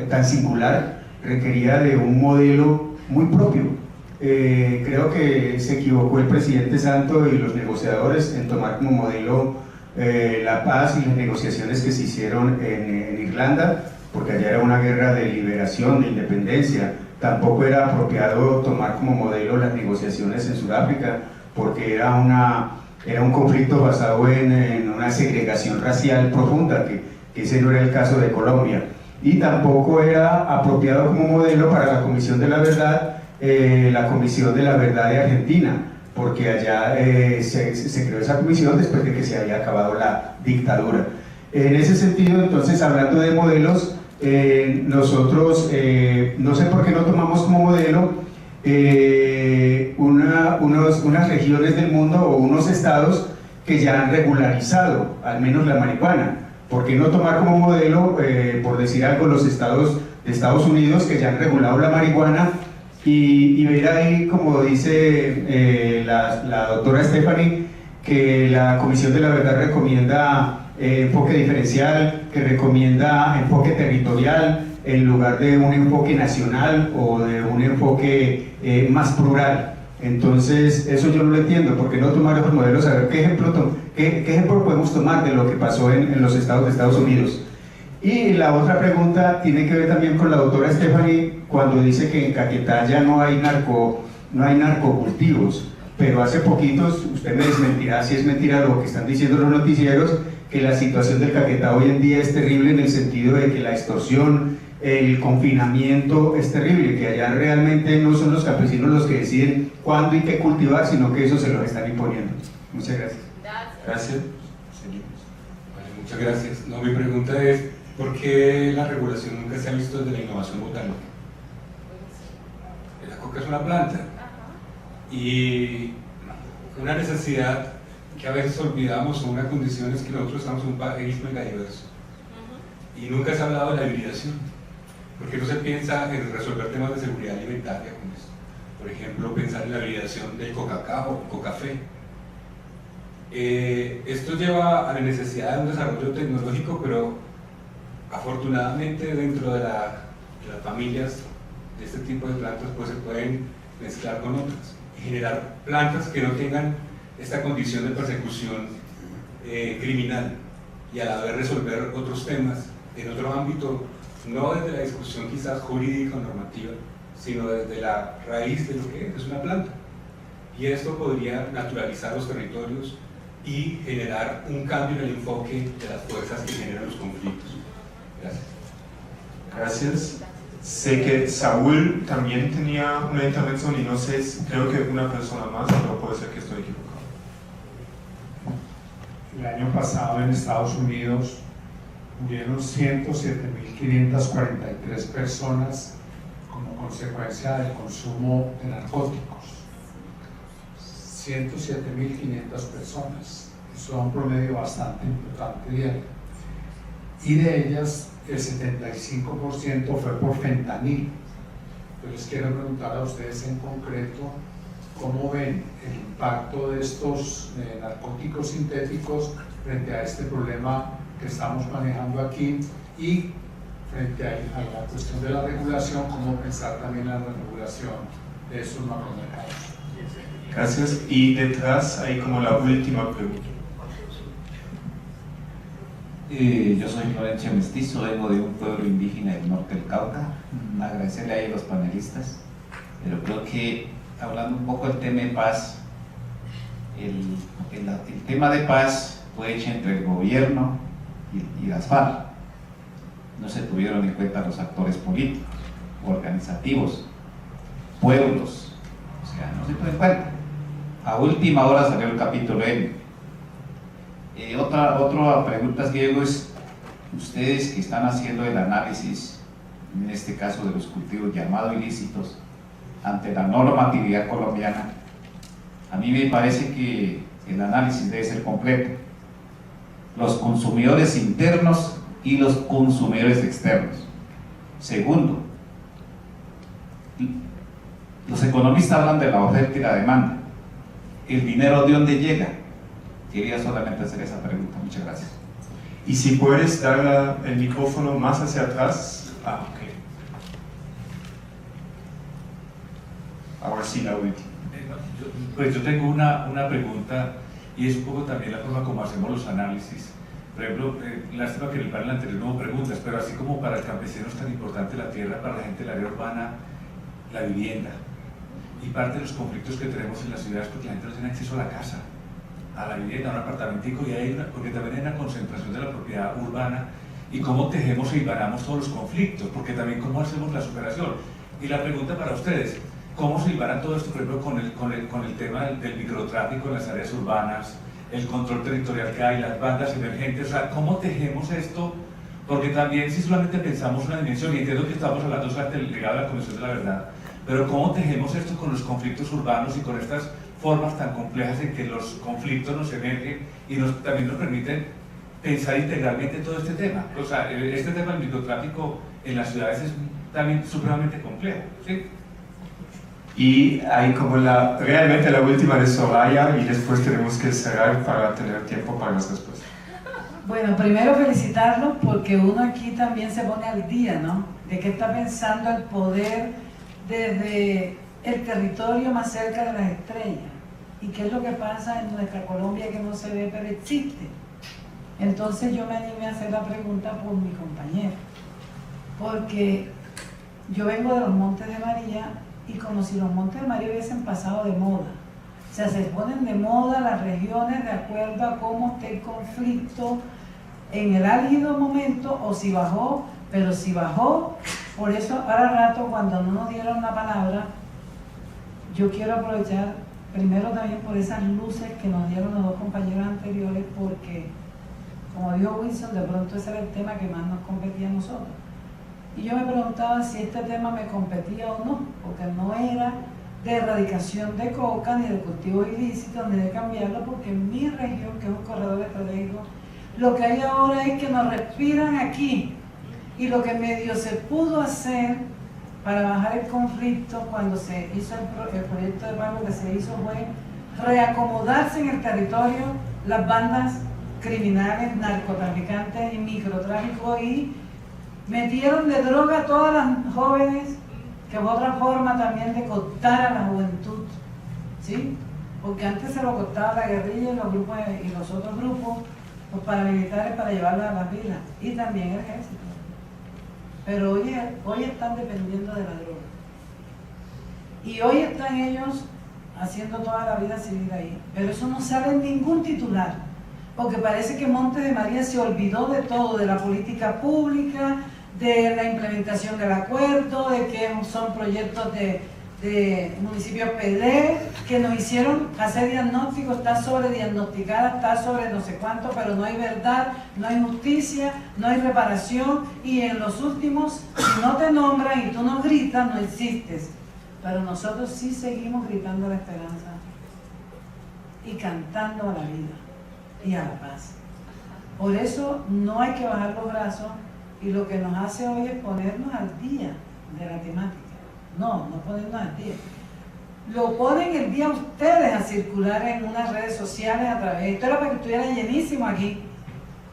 tan singular requería de un modelo muy propio. Creo que se equivocó el presidente Santos y los negociadores en tomar como modelo la paz y las negociaciones que se hicieron en Irlanda, porque allá era una guerra de liberación, de independencia. Tampoco era apropiado tomar como modelo las negociaciones en Sudáfrica, porque era un conflicto basado en una segregación racial profunda, que ese no era el caso de Colombia. Y tampoco era apropiado como modelo para la Comisión de la Verdad, la Comisión de la Verdad de Argentina, porque allá se creó esa comisión después de que se había acabado la dictadura. En ese sentido, entonces, hablando de modelos, nosotros, no sé por qué no tomamos como modelo unas regiones del mundo o unos estados que ya han regularizado al menos la marihuana. ¿Por qué no tomar como modelo, por decir algo, los estados de Estados Unidos que ya han regulado la marihuana y ver ahí, como dice la doctora Stephanie, que la Comisión de la Verdad recomienda enfoque diferencial, que recomienda enfoque territorial en lugar de un enfoque nacional o de un enfoque más plural? Entonces, eso yo no lo entiendo. ¿Por qué no tomar otros modelos? A ver, ¿qué ejemplo podemos tomar de lo que pasó en los estados de Estados Unidos? Y la otra pregunta tiene que ver también con la doctora Stephanie, cuando dice que en Caquetá ya no hay narcocultivos, pero hace poquitos, usted me desmentirá si es mentira lo que están diciendo los noticieros, que la situación del Caquetá hoy en día es terrible en el sentido de que la extorsión, el confinamiento es terrible, que allá realmente no son los campesinos los que deciden cuándo y qué cultivar, sino que eso se lo están imponiendo. Muchas gracias.
Gracias.
Vale, muchas gracias. No, mi pregunta es, ¿por qué la regulación nunca se ha visto desde la innovación botánica? La coca es una planta y una necesidad que a veces olvidamos o una condición es que nosotros estamos en un país megadiverso y nunca se ha hablado de la hibridación. ¿Por qué no se piensa en resolver temas de seguridad alimentaria con esto? Por ejemplo, pensar en la hibridación del coca-cacao, coca-café. Esto lleva a la necesidad de un desarrollo tecnológico, pero afortunadamente dentro de las familias de este tipo de plantas pues se pueden mezclar con otras y generar plantas que no tengan esta condición de persecución criminal y a la vez resolver otros temas en otro ámbito, no desde la discusión quizás jurídica o normativa, sino desde la raíz de lo que es una planta. Y esto podría naturalizar los territorios y generar un cambio en el enfoque de las fuerzas que generan los conflictos. Gracias.
Gracias. Sé que Saúl también tenía una intervención y no sé, creo que una persona más, pero puede ser que estoy equivocado.
El año pasado en Estados Unidos murieron 107.543 personas como consecuencia del consumo de narcóticos. 107.500 personas, eso da un promedio bastante importante diario. Y de ellas el 75% fue por fentanil. Yo les quiero preguntar a ustedes en concreto cómo ven el impacto de estos narcóticos sintéticos frente a este problema que estamos manejando aquí y frente a la cuestión de la regulación, como pensar también en la regulación de estos macromercados.
Gracias. Y detrás hay como la última pregunta.
Yo soy Florencio Mestizo, vengo de un pueblo indígena del norte del Cauca. Agradecerle a los panelistas, pero creo que hablando un poco del tema de paz, el tema de paz fue hecho entre el gobierno y las FARC. No se tuvieron en cuenta los actores políticos, organizativos, pueblos, o sea, no se tuvo en cuenta. A última hora salió el capítulo N. Otra pregunta que digo es, ustedes que están haciendo el análisis, en este caso de los cultivos llamados ilícitos, ante la normatividad colombiana, a mí me parece que el análisis debe ser completo. Los consumidores internos y los consumidores externos. Segundo, los economistas hablan de la oferta y la demanda. ¿El dinero de dónde llega? Quería solamente hacer esa pregunta. Muchas gracias.
Y si puedes dar el micrófono más hacia atrás. Ok. Ahora sí, la última.
Pues yo tengo una pregunta, y es un poco también la forma como hacemos los análisis. Por ejemplo, lástima que en el panel anterior no hubo preguntas, pero así como para el campesino es tan importante la tierra, para la gente del área urbana, la vivienda. Y parte de los conflictos que tenemos en las ciudades porque la gente no tiene acceso a la casa, a la vivienda, a un apartamentico, y porque también hay una concentración de la propiedad urbana, y cómo tejemos e hilvanamos todos los conflictos, porque también cómo hacemos la superación. Y la pregunta para ustedes, ¿cómo se hilvana todo esto, por ejemplo, con el tema del microtráfico en las áreas urbanas, el control territorial que hay, las bandas emergentes? O sea, ¿cómo tejemos esto? Porque también si solamente pensamos una dimensión, y entiendo que estamos hablando solamente del legado de la Comisión de la Verdad, pero ¿cómo tejemos esto con los conflictos urbanos y con estas formas tan complejas en que los conflictos nos emergen y también nos permiten pensar integralmente todo este tema? O sea, este tema del microtráfico en las ciudades es también supremamente complejo, ¿sí?
Y hay como realmente la última de Soraya, y después tenemos que cerrar para tener tiempo para las respuestas.
Bueno, primero felicitarlos porque uno aquí también se pone al día, ¿no? De qué está pensando el poder desde el territorio más cerca de las estrellas y qué es lo que pasa en nuestra Colombia que no se ve pero existe. Entonces yo me animé a hacer la pregunta por mi compañero, porque yo vengo de los Montes de María y como si los Montes de María hubiesen pasado de moda. O sea, se ponen de moda las regiones de acuerdo a cómo esté el conflicto en el álgido momento, o si bajó, pero si bajó. Por eso, ahora rato, cuando no nos dieron la palabra, yo quiero aprovechar primero también por esas luces que nos dieron los dos compañeros anteriores, porque, como dijo Wilson, de pronto ese era el tema que más nos competía a nosotros. Y yo me preguntaba si este tema me competía o no, porque no era de erradicación de coca, ni de cultivos ilícitos, ni de cambiarlo, porque en mi región, que es un corredor estratégico, lo que hay ahora es que nos respiran aquí. Y lo que medio se pudo hacer para bajar el conflicto cuando se hizo el proyecto de pago que se hizo fue reacomodarse en el territorio las bandas criminales, narcotraficantes y microtráfico, y metieron de droga a todas las jóvenes, que fue otra forma también de cooptar a la juventud, ¿sí? Porque antes se lo cooptaba la guerrilla y los grupos y los otros grupos, los paramilitares, para llevarla a las vidas, y también el ejército. Pero hoy están dependiendo de la droga. Y hoy están ellos haciendo toda la vida civil ahí. Pero eso no sale en ningún titular, porque parece que Montes de María se olvidó de todo, de la política pública, de la implementación del acuerdo, de que son proyectos de municipios PD, que nos hicieron hacer diagnóstico, está sobrediagnosticada, está sobre no sé cuánto, pero no hay verdad, no hay justicia, no hay reparación, y en los últimos, si no te nombran y tú no gritas, no existes. Pero nosotros sí seguimos gritando la esperanza y cantando a la vida y a la paz. Por eso no hay que bajar los brazos, y lo que nos hace hoy es ponernos al día de la temática. No ponernos al día. Lo ponen el día ustedes a circular en unas redes sociales a través. Esto era para que estuviera llenísimo aquí,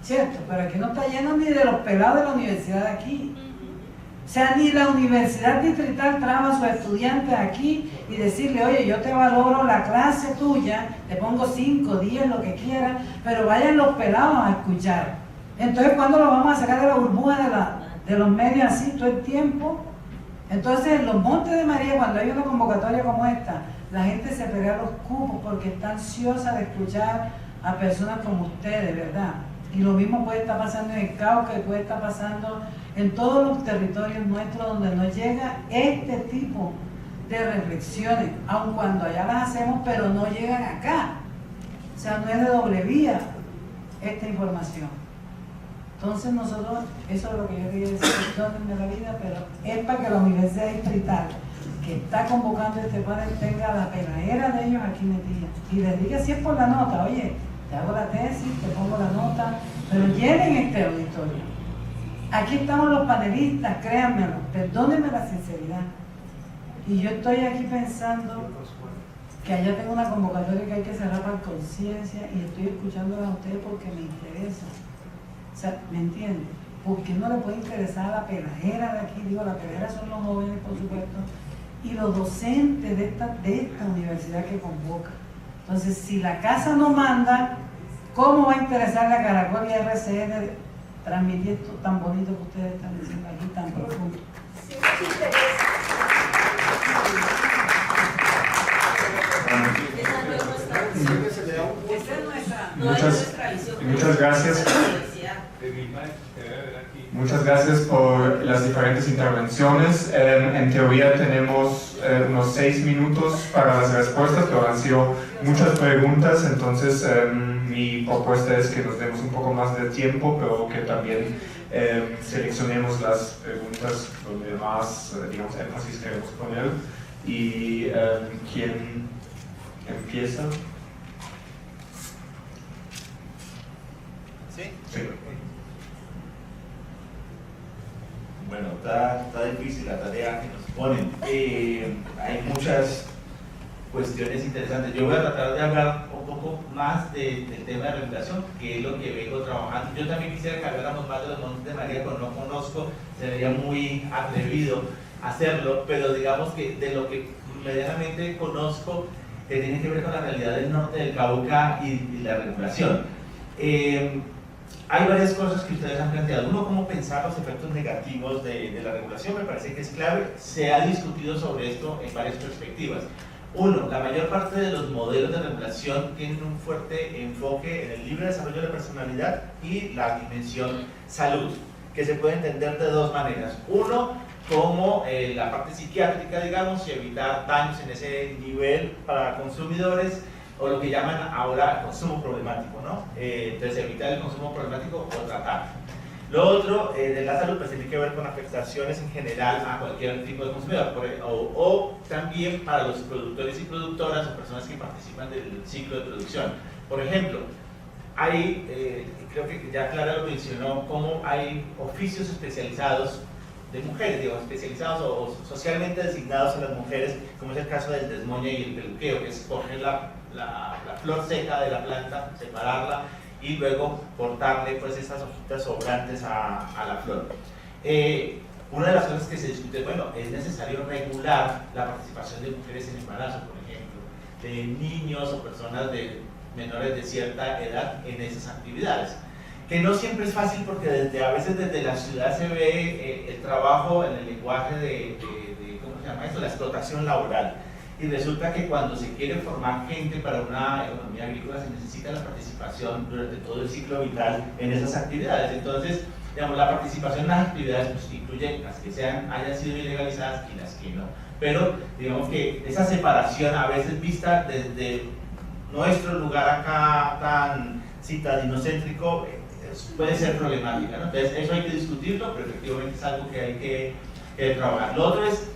¿cierto? Pero aquí no está lleno ni de los pelados de la universidad de aquí. O sea, ni la Universidad Distrital traba a sus estudiantes aquí y decirle, oye, yo te valoro la clase tuya, te pongo 5, 10, lo que quieras, pero vayan los pelados a escuchar. Entonces, ¿cuándo lo vamos a sacar de la burbuja de los medios así todo el tiempo? Entonces, en los Montes de María, cuando hay una convocatoria como esta, la gente se pelea los cupos porque está ansiosa de escuchar a personas como ustedes, ¿verdad? Y lo mismo puede estar pasando en el Cauca y puede estar pasando en todos los territorios nuestros donde nos llega este tipo de reflexiones, aun cuando allá las hacemos, pero no llegan acá. O sea, no es de doble vía esta información. Entonces nosotros, eso es lo que yo quería decir, perdónenme la vida, pero es para que la Universidad Distrital, que está convocando este panel, tenga la peladera de ellos aquí metida. Y les diga si es por la nota, oye, te hago la tesis, te pongo la nota, pero llenen este auditorio. Aquí estamos los panelistas, créanmelo, perdónenme la sinceridad. Y yo estoy aquí pensando que allá tengo una convocatoria que hay que cerrar para conciencia y estoy escuchándola a ustedes porque me interesa. O sea, ¿me entienden? Porque no le puede interesar a la pelajera de aquí, digo, la pelajera son los jóvenes, por supuesto, y los docentes de esta universidad que convoca. Entonces, si la casa no manda, ¿cómo va a interesarle a Caracol y a RCN transmitir esto tan bonito que ustedes están diciendo aquí, tan profundo?
Sí, nos interesa.
Muchas gracias. Muchas gracias por las diferentes intervenciones. En teoría tenemos unos 6 minutos para las respuestas, pero han sido muchas preguntas, entonces mi propuesta es que nos demos un poco más de tiempo, pero que también seleccionemos las preguntas donde más, digamos, énfasis queremos poner. Y ¿quién empieza?
¿Sí?
Sí.
Bueno, está difícil la tarea que nos ponen. Hay muchas cuestiones interesantes. Yo voy a tratar de hablar un poco más del tema de regulación, que es lo que vengo trabajando. Yo también quisiera que habláramos más de los Montes de María, pero no conozco, sería muy atrevido hacerlo, pero digamos que de lo que medianamente conozco, que tiene que ver con la realidad del norte del Cauca y la regulación. Hay varias cosas que ustedes han planteado. Uno, cómo pensar los efectos negativos de la regulación, me parece que es clave. Se ha discutido sobre esto en varias perspectivas. Uno, la mayor parte de los modelos de regulación tienen un fuerte enfoque en el libre desarrollo de la personalidad y la dimensión salud, que se puede entender de dos maneras. Uno, como la parte psiquiátrica, digamos, y evitar daños en ese nivel para consumidores, o lo que llaman ahora consumo problemático, ¿no? Entonces, evitar el consumo problemático o tratar. Lo otro de la salud pues, tiene que ver con afectaciones en general a cualquier tipo de consumidor, o también para los productores y productoras o personas que participan del ciclo de producción. Por ejemplo, hay, creo que ya Clara lo mencionó, cómo hay oficios especializados de mujeres, digo, especializados o socialmente designados a las mujeres, como es el caso del desmoñe y el peluqueo, que es coger la flor seca de la planta, separarla y luego cortarle pues esas hojitas sobrantes a la flor. Una de las cosas que se discute, bueno, es necesario regular la participación de mujeres en embarazo, por ejemplo, de niños o personas menores de cierta edad en esas actividades, que no siempre es fácil porque a veces desde la ciudad se ve el trabajo en el lenguaje de ¿cómo se llama esto? La explotación laboral. Y resulta que cuando se quiere formar gente para una economía agrícola se necesita la participación durante todo el ciclo vital en esas actividades. Entonces, digamos, la participación en las actividades pues, incluye las que hayan sido ilegalizadas y las que no. Pero, digamos que esa separación a veces vista desde nuestro lugar acá tan citadinocéntrico puede ser problemática, ¿no? Entonces, eso hay que discutirlo, pero efectivamente es algo que hay que trabajar. Lo otro es,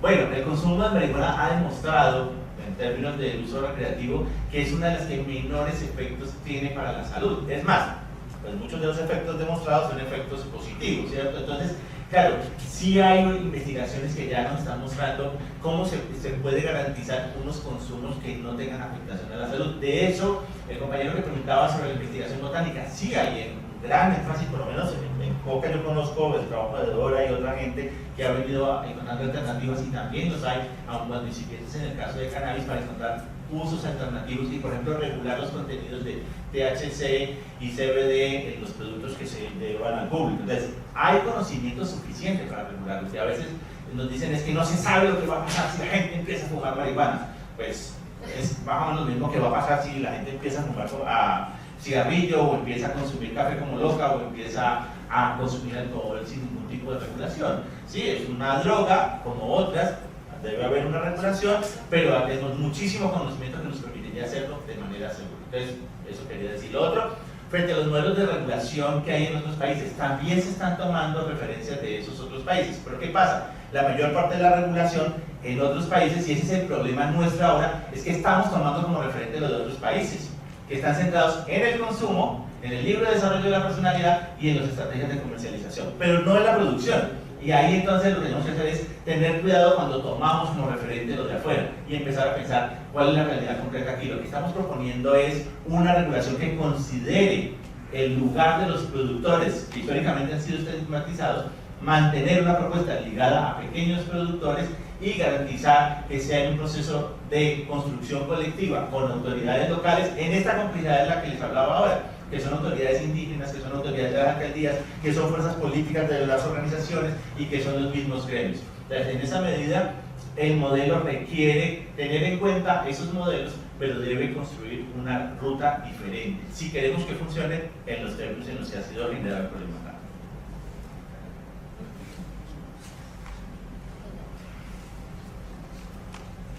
bueno, el consumo de marihuana ha demostrado, en términos del uso recreativo, que es una de las que menores efectos tiene para la salud. Es más, pues muchos de los efectos demostrados son efectos positivos, ¿cierto? Entonces, claro, sí hay investigaciones que ya nos están mostrando cómo se puede garantizar unos consumos que no tengan afectación a la salud. De hecho, el compañero que preguntaba sobre la investigación botánica, sí hay en gran énfasis, por lo menos en Coca yo conozco el trabajo de Dora y otra gente que ha venido encontrando alternativas, y también los hay, aun cuando incipientes en el caso de cannabis, para encontrar usos alternativos y, por ejemplo, regular los contenidos de THC y CBD en los productos que se llevan al público. Entonces, hay conocimiento suficiente para regularlos, y a veces nos dicen es que no se sabe lo que va a pasar si la gente empieza a fumar marihuana. Pues es más o menos lo mismo que va a pasar si la gente empieza a fumar cigarrillo, o empieza a consumir café como loca, o empieza a consumir alcohol sin ningún tipo de regulación. Sí, es una droga como otras, debe haber una regulación, pero tenemos muchísimo conocimiento que nos permitiría hacerlo de manera segura. Entonces, eso quería decir. Lo otro, frente a los modelos de regulación que hay en otros países, también se están tomando referencias de esos otros países. Pero ¿qué pasa? La mayor parte de la regulación en otros países, y ese es el problema nuestro ahora, es que estamos tomando como referente los de otros países, que están centrados en el consumo, en el libre desarrollo de la personalidad y en las estrategias de comercialización, pero no en la producción. Y ahí entonces lo que tenemos que hacer es tener cuidado cuando tomamos como referente lo de afuera y empezar a pensar cuál es la realidad concreta aquí. Lo que estamos proponiendo es una regulación que considere el lugar de los productores que históricamente han sido estigmatizados, mantener una propuesta ligada a pequeños productores y garantizar que sea un proceso de construcción colectiva con autoridades locales en esta complejidad de la que les hablaba ahora, que son autoridades indígenas, que son autoridades de las alcaldías, que son fuerzas políticas de las organizaciones y que son los mismos gremios. Entonces, en esa medida, el modelo requiere tener en cuenta esos modelos, pero debe construir una ruta diferente, si queremos que funcione en los términos en los que ha sido generado el problema.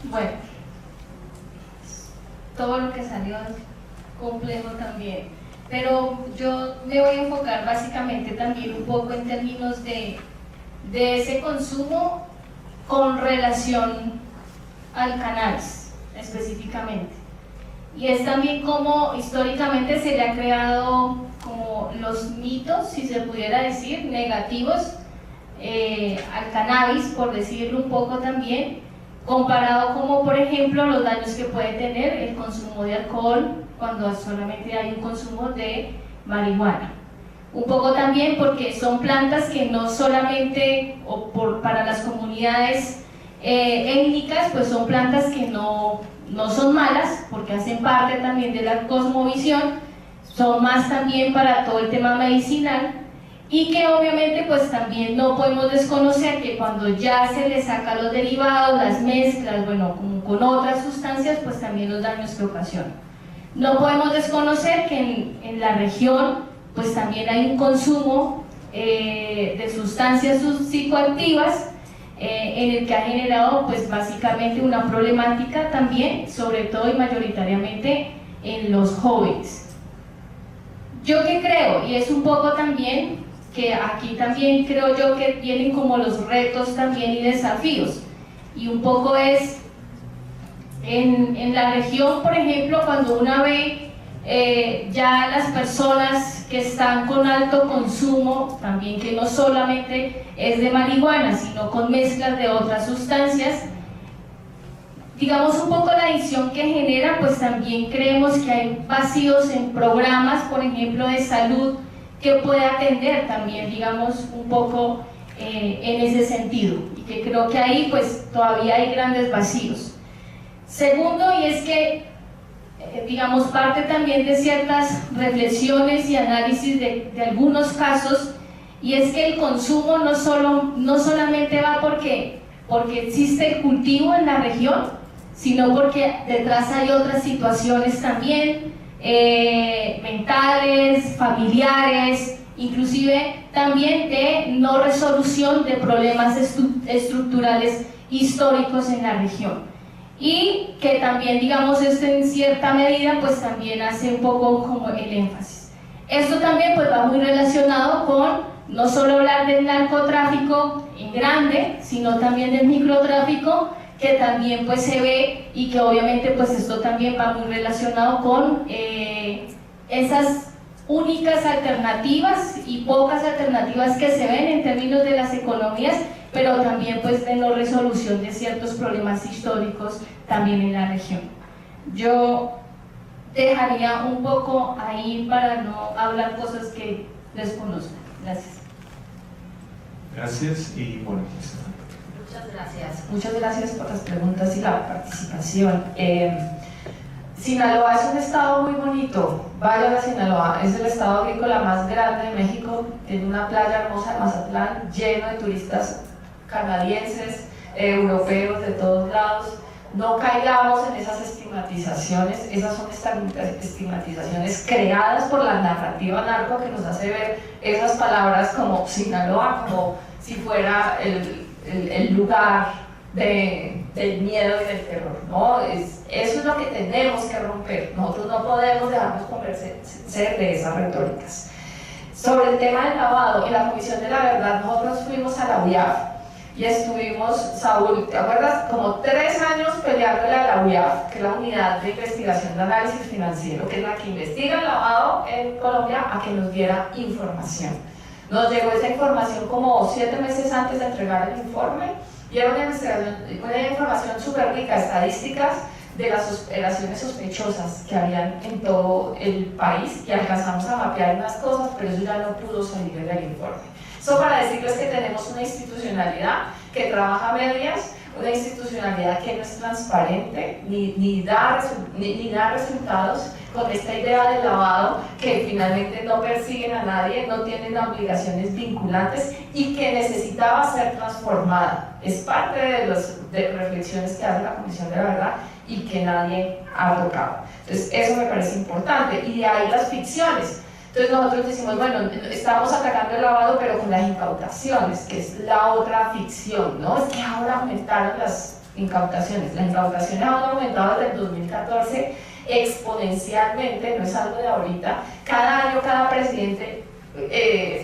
Bueno, todo lo que salió es complejo también, pero yo me voy a enfocar básicamente también un poco en términos de ese consumo con relación al cannabis específicamente, y es también como históricamente se le ha creado como los mitos, si se pudiera decir, negativos al cannabis, por decirlo un poco también, comparado como por ejemplo los daños que puede tener el consumo de alcohol cuando solamente hay un consumo de marihuana. Un poco también porque son plantas que no solamente para las comunidades étnicas, pues son plantas que no son malas, porque hacen parte también de la cosmovisión, son más también para todo el tema medicinal, y que obviamente pues también no podemos desconocer que cuando ya se le saca los derivados, las mezclas, bueno, con otras sustancias, pues también los daños que ocasionan. No podemos desconocer que en la región pues también hay un consumo de sustancias psicoactivas en el que ha generado pues básicamente una problemática también, sobre todo y mayoritariamente en los jóvenes. Yo que creo, y es un poco también que aquí también creo yo que vienen como los retos también y desafíos, y un poco es en la región, por ejemplo, cuando uno ve ya las personas que están con alto consumo, también que no solamente es de marihuana, sino con mezclas de otras sustancias, digamos un poco la adicción que genera, pues también creemos que hay vacíos en programas, por ejemplo, de salud, que puede atender también, digamos, un poco en ese sentido, y que creo que ahí pues todavía hay grandes vacíos. Segundo, y es que digamos parte también de ciertas reflexiones y análisis de algunos casos, y es que el consumo no solamente va porque existe el cultivo en la región, sino porque detrás hay otras situaciones también, mentales, familiares, inclusive también de no resolución de problemas estructurales históricos en la región, y que también, digamos, esto en cierta medida pues también hace un poco como el énfasis. Esto también pues va muy relacionado con no solo hablar del narcotráfico en grande, sino también del microtráfico, que también pues se ve, y que obviamente pues esto también va muy relacionado con esas únicas alternativas y pocas alternativas que se ven en términos de las economías, pero también pues de no resolución de ciertos problemas históricos también en la región. Yo dejaría un poco ahí para no hablar cosas que desconozcan. Gracias.
Gracias y bueno.
Muchas gracias. Muchas gracias por las preguntas y la participación. Sinaloa es un estado muy bonito. Vayan a Sinaloa, es el estado agrícola más grande de México, tiene una playa hermosa de Mazatlán, lleno de turistas canadienses, europeos de todos lados. No caigamos en esas estigmatizaciones, esas son estigmatizaciones creadas por la narrativa narco que nos hace ver esas palabras como Sinaloa, como si fuera el lugar del miedo y del terror, ¿no? Eso es lo que tenemos que romper. Nosotros no podemos dejarnos convencer de esas retóricas. Sobre el tema del lavado, en la Comisión de la Verdad nosotros fuimos a la UIAF y estuvimos, Saúl, ¿te acuerdas? Como 3 años peleándole a la UIAF, que es la Unidad de Investigación de Análisis Financiero, que es la que investiga el lavado en Colombia, a que nos diera información. Nos llegó esa información como 7 meses antes de entregar el informe y era una información súper rica, estadísticas de las operaciones sospechosas que habían en todo el país y alcanzamos a mapear unas cosas, pero eso ya no pudo salir del informe. Eso para decirles que tenemos una institucionalidad que trabaja a medias, una institucionalidad que no es transparente ni da resultados, con esta idea del lavado que finalmente no persiguen a nadie, no tienen obligaciones vinculantes y que necesitaba ser transformada. Es parte de las reflexiones que hace la Comisión de la Verdad y que nadie ha tocado. Entonces eso me parece importante, y de ahí las ficciones. Entonces nosotros decimos, bueno, estamos atacando el lavado pero con las incautaciones, que es la otra ficción, ¿no? Es que ahora aumentaron las incautaciones han aumentado desde el 2014 exponencialmente, no es algo de ahorita. Cada año cada presidente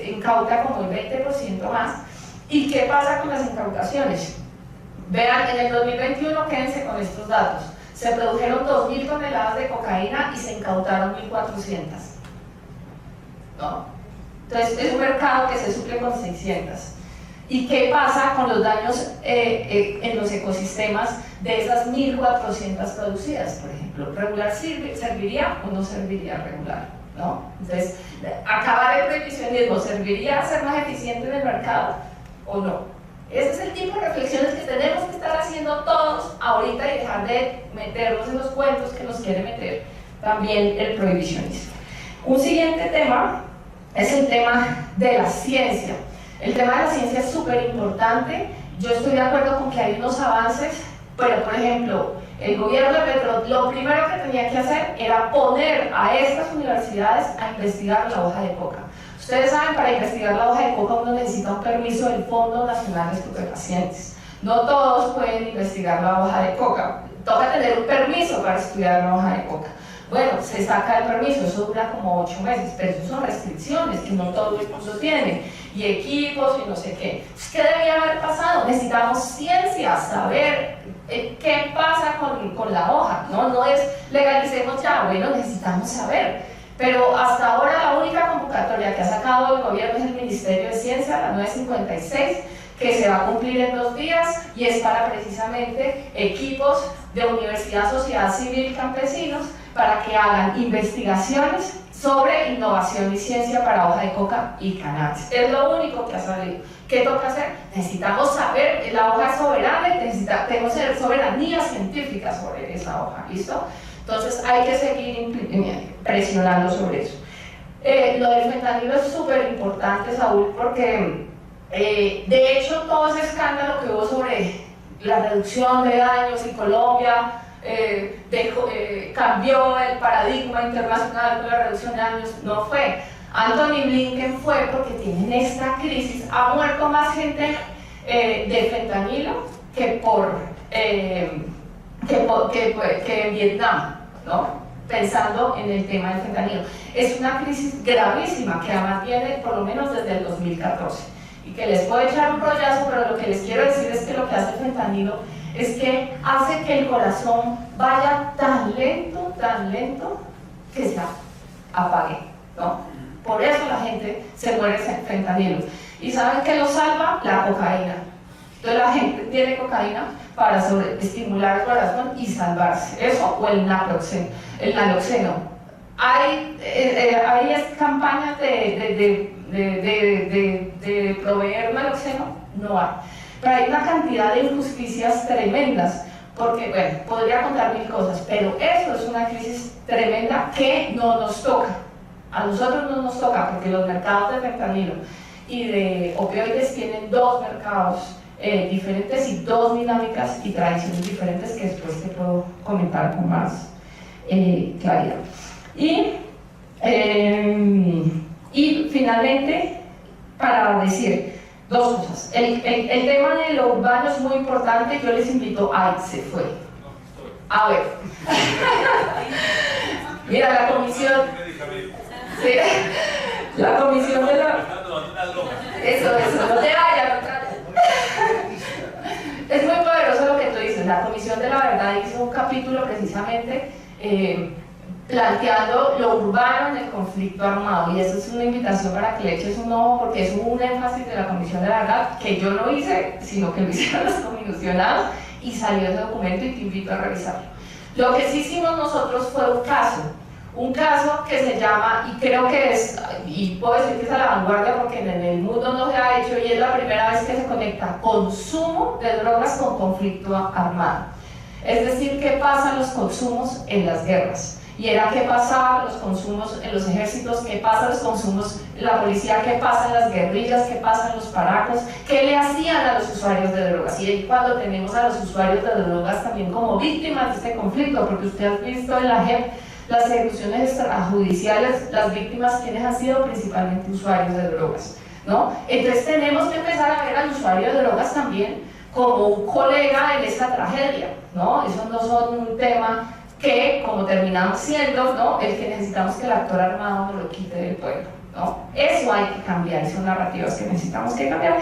incauta como el 20% más. ¿Y qué pasa con las incautaciones? Vean, en el 2021, quédense con estos datos, se produjeron 2.000 toneladas de cocaína y se incautaron 1.400, ¿no? Entonces es un mercado que se suple con 600. ¿Y qué pasa con los daños en los ecosistemas de esas 1.400 producidas, por ejemplo? ¿Regular serviría o no serviría regular? ¿No? Entonces, acabar el prohibicionismo, ¿serviría a ser más eficiente en el mercado o no? Ese es el tipo de reflexiones que tenemos que estar haciendo todos ahorita y dejar de meternos en los cuentos que nos quiere meter también el prohibicionismo. Un siguiente tema es el tema de la ciencia. El tema de la ciencia es súper importante. Yo estoy de acuerdo con que hay unos avances, pero por ejemplo, el gobierno de Petro lo primero que tenía que hacer era poner a estas universidades a investigar la hoja de coca. Ustedes saben, para investigar la hoja de coca uno necesita un permiso del Fondo Nacional de Estupefacientes. No todos pueden investigar la hoja de coca. Toca tener un permiso para estudiar la hoja de coca. Bueno, se saca el permiso, eso dura como 8 meses, pero eso son restricciones que no todo el mundo tiene, y equipos y no sé qué. ¿Qué debía haber pasado? Necesitamos ciencia, saber qué pasa con la hoja, ¿no? No es legalicemos ya, bueno, necesitamos saber. Pero hasta ahora la única convocatoria que ha sacado el gobierno es el Ministerio de Ciencia, la 956, que se va a cumplir en 2 días y es para precisamente equipos de universidad, sociedad civil y campesinos para que hagan investigaciones sobre innovación y ciencia para hoja de coca y cannabis. Es lo único que ha salido. ¿Qué toca hacer? Necesitamos saber, la hoja es soberana y tenemos soberanía científica sobre esa hoja, ¿listo? Entonces hay que seguir presionando sobre eso. Lo del fentanilo es súper importante, Saúl, porque de hecho todo ese escándalo que hubo sobre la reducción de daños en Colombia cambió el paradigma internacional con la reducción de daños, no fue. Anthony Blinken fue porque tienen esta crisis, ha muerto más gente de fentanilo que en Vietnam, ¿no? Pensando en el tema del fentanilo. Es una crisis gravísima que mantiene por lo menos desde el 2014 y que les puedo echar un rollazo, pero lo que les quiero decir es que lo que hace el fentanilo es que hace que el corazón vaya tan lento que se apague, ¿no? Por eso la gente se muere de fentanilo. ¿Y saben qué lo salva? La cocaína. Entonces la gente tiene cocaína para estimular el corazón y salvarse. Eso o el naloxeno. Hay campañas de proveer naloxeno, no hay. Pero hay una cantidad de injusticias tremendas, porque, bueno, podría contar mil cosas, pero eso es una crisis tremenda que no nos toca. A nosotros no nos toca, porque los mercados de fentanilo y de opioides tienen dos mercados diferentes y dos dinámicas y tradiciones diferentes que después te puedo comentar con más claridad. Y finalmente, para decir dos cosas. El tema de lo urbano es muy importante. Yo les invito. ¡Ay, se fue! A ver. Mira, la comisión. Sí, la comisión de la. Eso, no te vayas. Es muy poderoso lo que tú dices. La Comisión de la Verdad hizo un capítulo precisamente planteando lo urbano en el conflicto armado, y eso es una invitación para que le eches un ojo, porque es un énfasis de la Comisión de la Verdad que yo no hice, sino que lo hicieron los comisionados, y salió ese documento y te invito a revisarlo. Lo que sí hicimos nosotros fue un caso que se llama, y creo que es, y puedo decir que es a la vanguardia porque en el mundo no se ha hecho, y es la primera vez que se conecta consumo de drogas con conflicto armado. Es decir, qué pasan los consumos en las guerras. Y era qué pasaba los consumos en los ejércitos, qué pasa los consumos en la policía, qué pasa en las guerrillas, qué pasa en los paracos, qué le hacían a los usuarios de drogas. Y ahí cuando tenemos a los usuarios de drogas también como víctimas de este conflicto, porque usted ha visto en la JEP las ejecuciones extrajudiciales, las víctimas quienes han sido principalmente usuarios de drogas, ¿no? Entonces tenemos que empezar a ver al usuario de drogas también como un colega en esta tragedia, ¿no? Eso no son un tema que, como terminamos siendo, ¿no?, el que necesitamos que el actor armado no lo quite del pueblo, ¿no? Eso hay que cambiar, son narrativas que necesitamos que cambiar.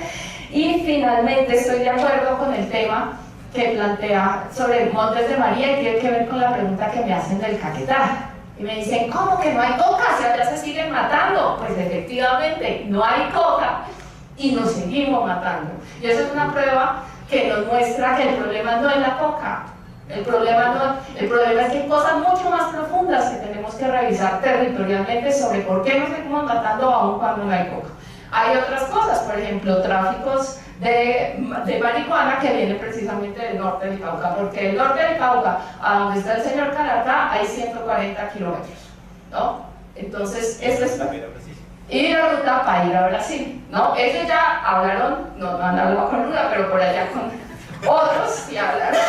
Y finalmente estoy de acuerdo con el tema que plantea sobre Montes de María, y tiene que ver con la pregunta que me hacen del Caquetá. Y me dicen, ¿cómo que no hay coca? Si allá se siguen matando. Pues efectivamente, no hay coca y nos seguimos matando. Y eso es una prueba que nos muestra que el problema no es la coca. El problema es que hay cosas mucho más profundas que tenemos que revisar territorialmente sobre por qué nos seguimos matando aún cuando no hay coca. Hay otras cosas, por ejemplo, tráficos de marihuana que vienen precisamente del norte del Cauca, porque del norte del Cauca a donde está el señor Calarcá hay 140 kilómetros, ¿no? Entonces, esto es... Y la ruta para ir a Brasil, ¿no? Ellos ya hablaron, no han hablado con Lula, pero por allá con otros sí hablaron.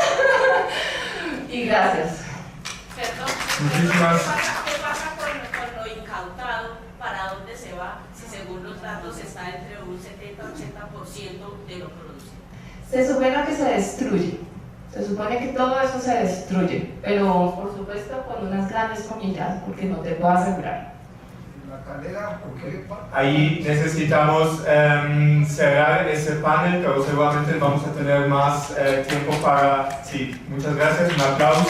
Y gracias.
Perdón,
Muchísimas.
¿Qué pasa con lo incautado? ¿Para dónde se va? Si según los datos está entre un 70-80% de lo producido.
Se supone que se destruye. Se supone que todo eso se destruye, pero por supuesto con unas grandes comillas, porque no te puedo asegurar.
Ahí necesitamos cerrar ese panel, pero seguramente vamos a tener más tiempo para... Sí, muchas gracias, un aplauso.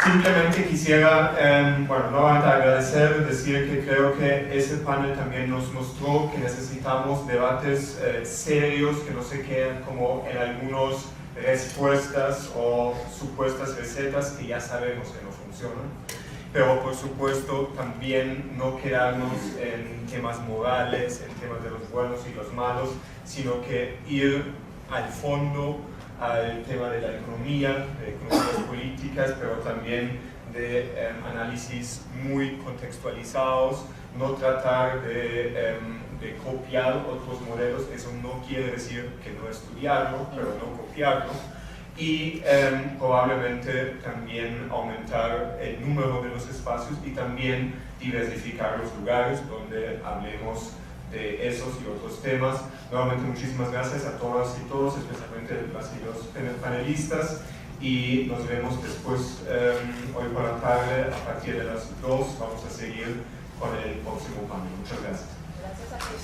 Simplemente quisiera, nuevamente agradecer, decir que creo que ese panel también nos mostró que necesitamos debates serios, que no se queden como en algunos respuestas o supuestas recetas que ya sabemos que no funcionan, pero por supuesto también no quedarnos en temas morales, en temas de los buenos y los malos, sino que ir al fondo, al tema de la economía, de economías políticas, pero también de análisis muy contextualizados, no tratar de copiar otros modelos. Eso no quiere decir que no estudiarlo, pero no copiarlo, y probablemente también aumentar el número de los espacios y también diversificar los lugares donde hablemos de esos y otros temas. Nuevamente muchísimas gracias a todas y todos, especialmente los panelistas, y nos vemos después hoy por la tarde a partir de las 2. Vamos a seguir con el próximo panel. Muchas gracias.
Gracias a todos.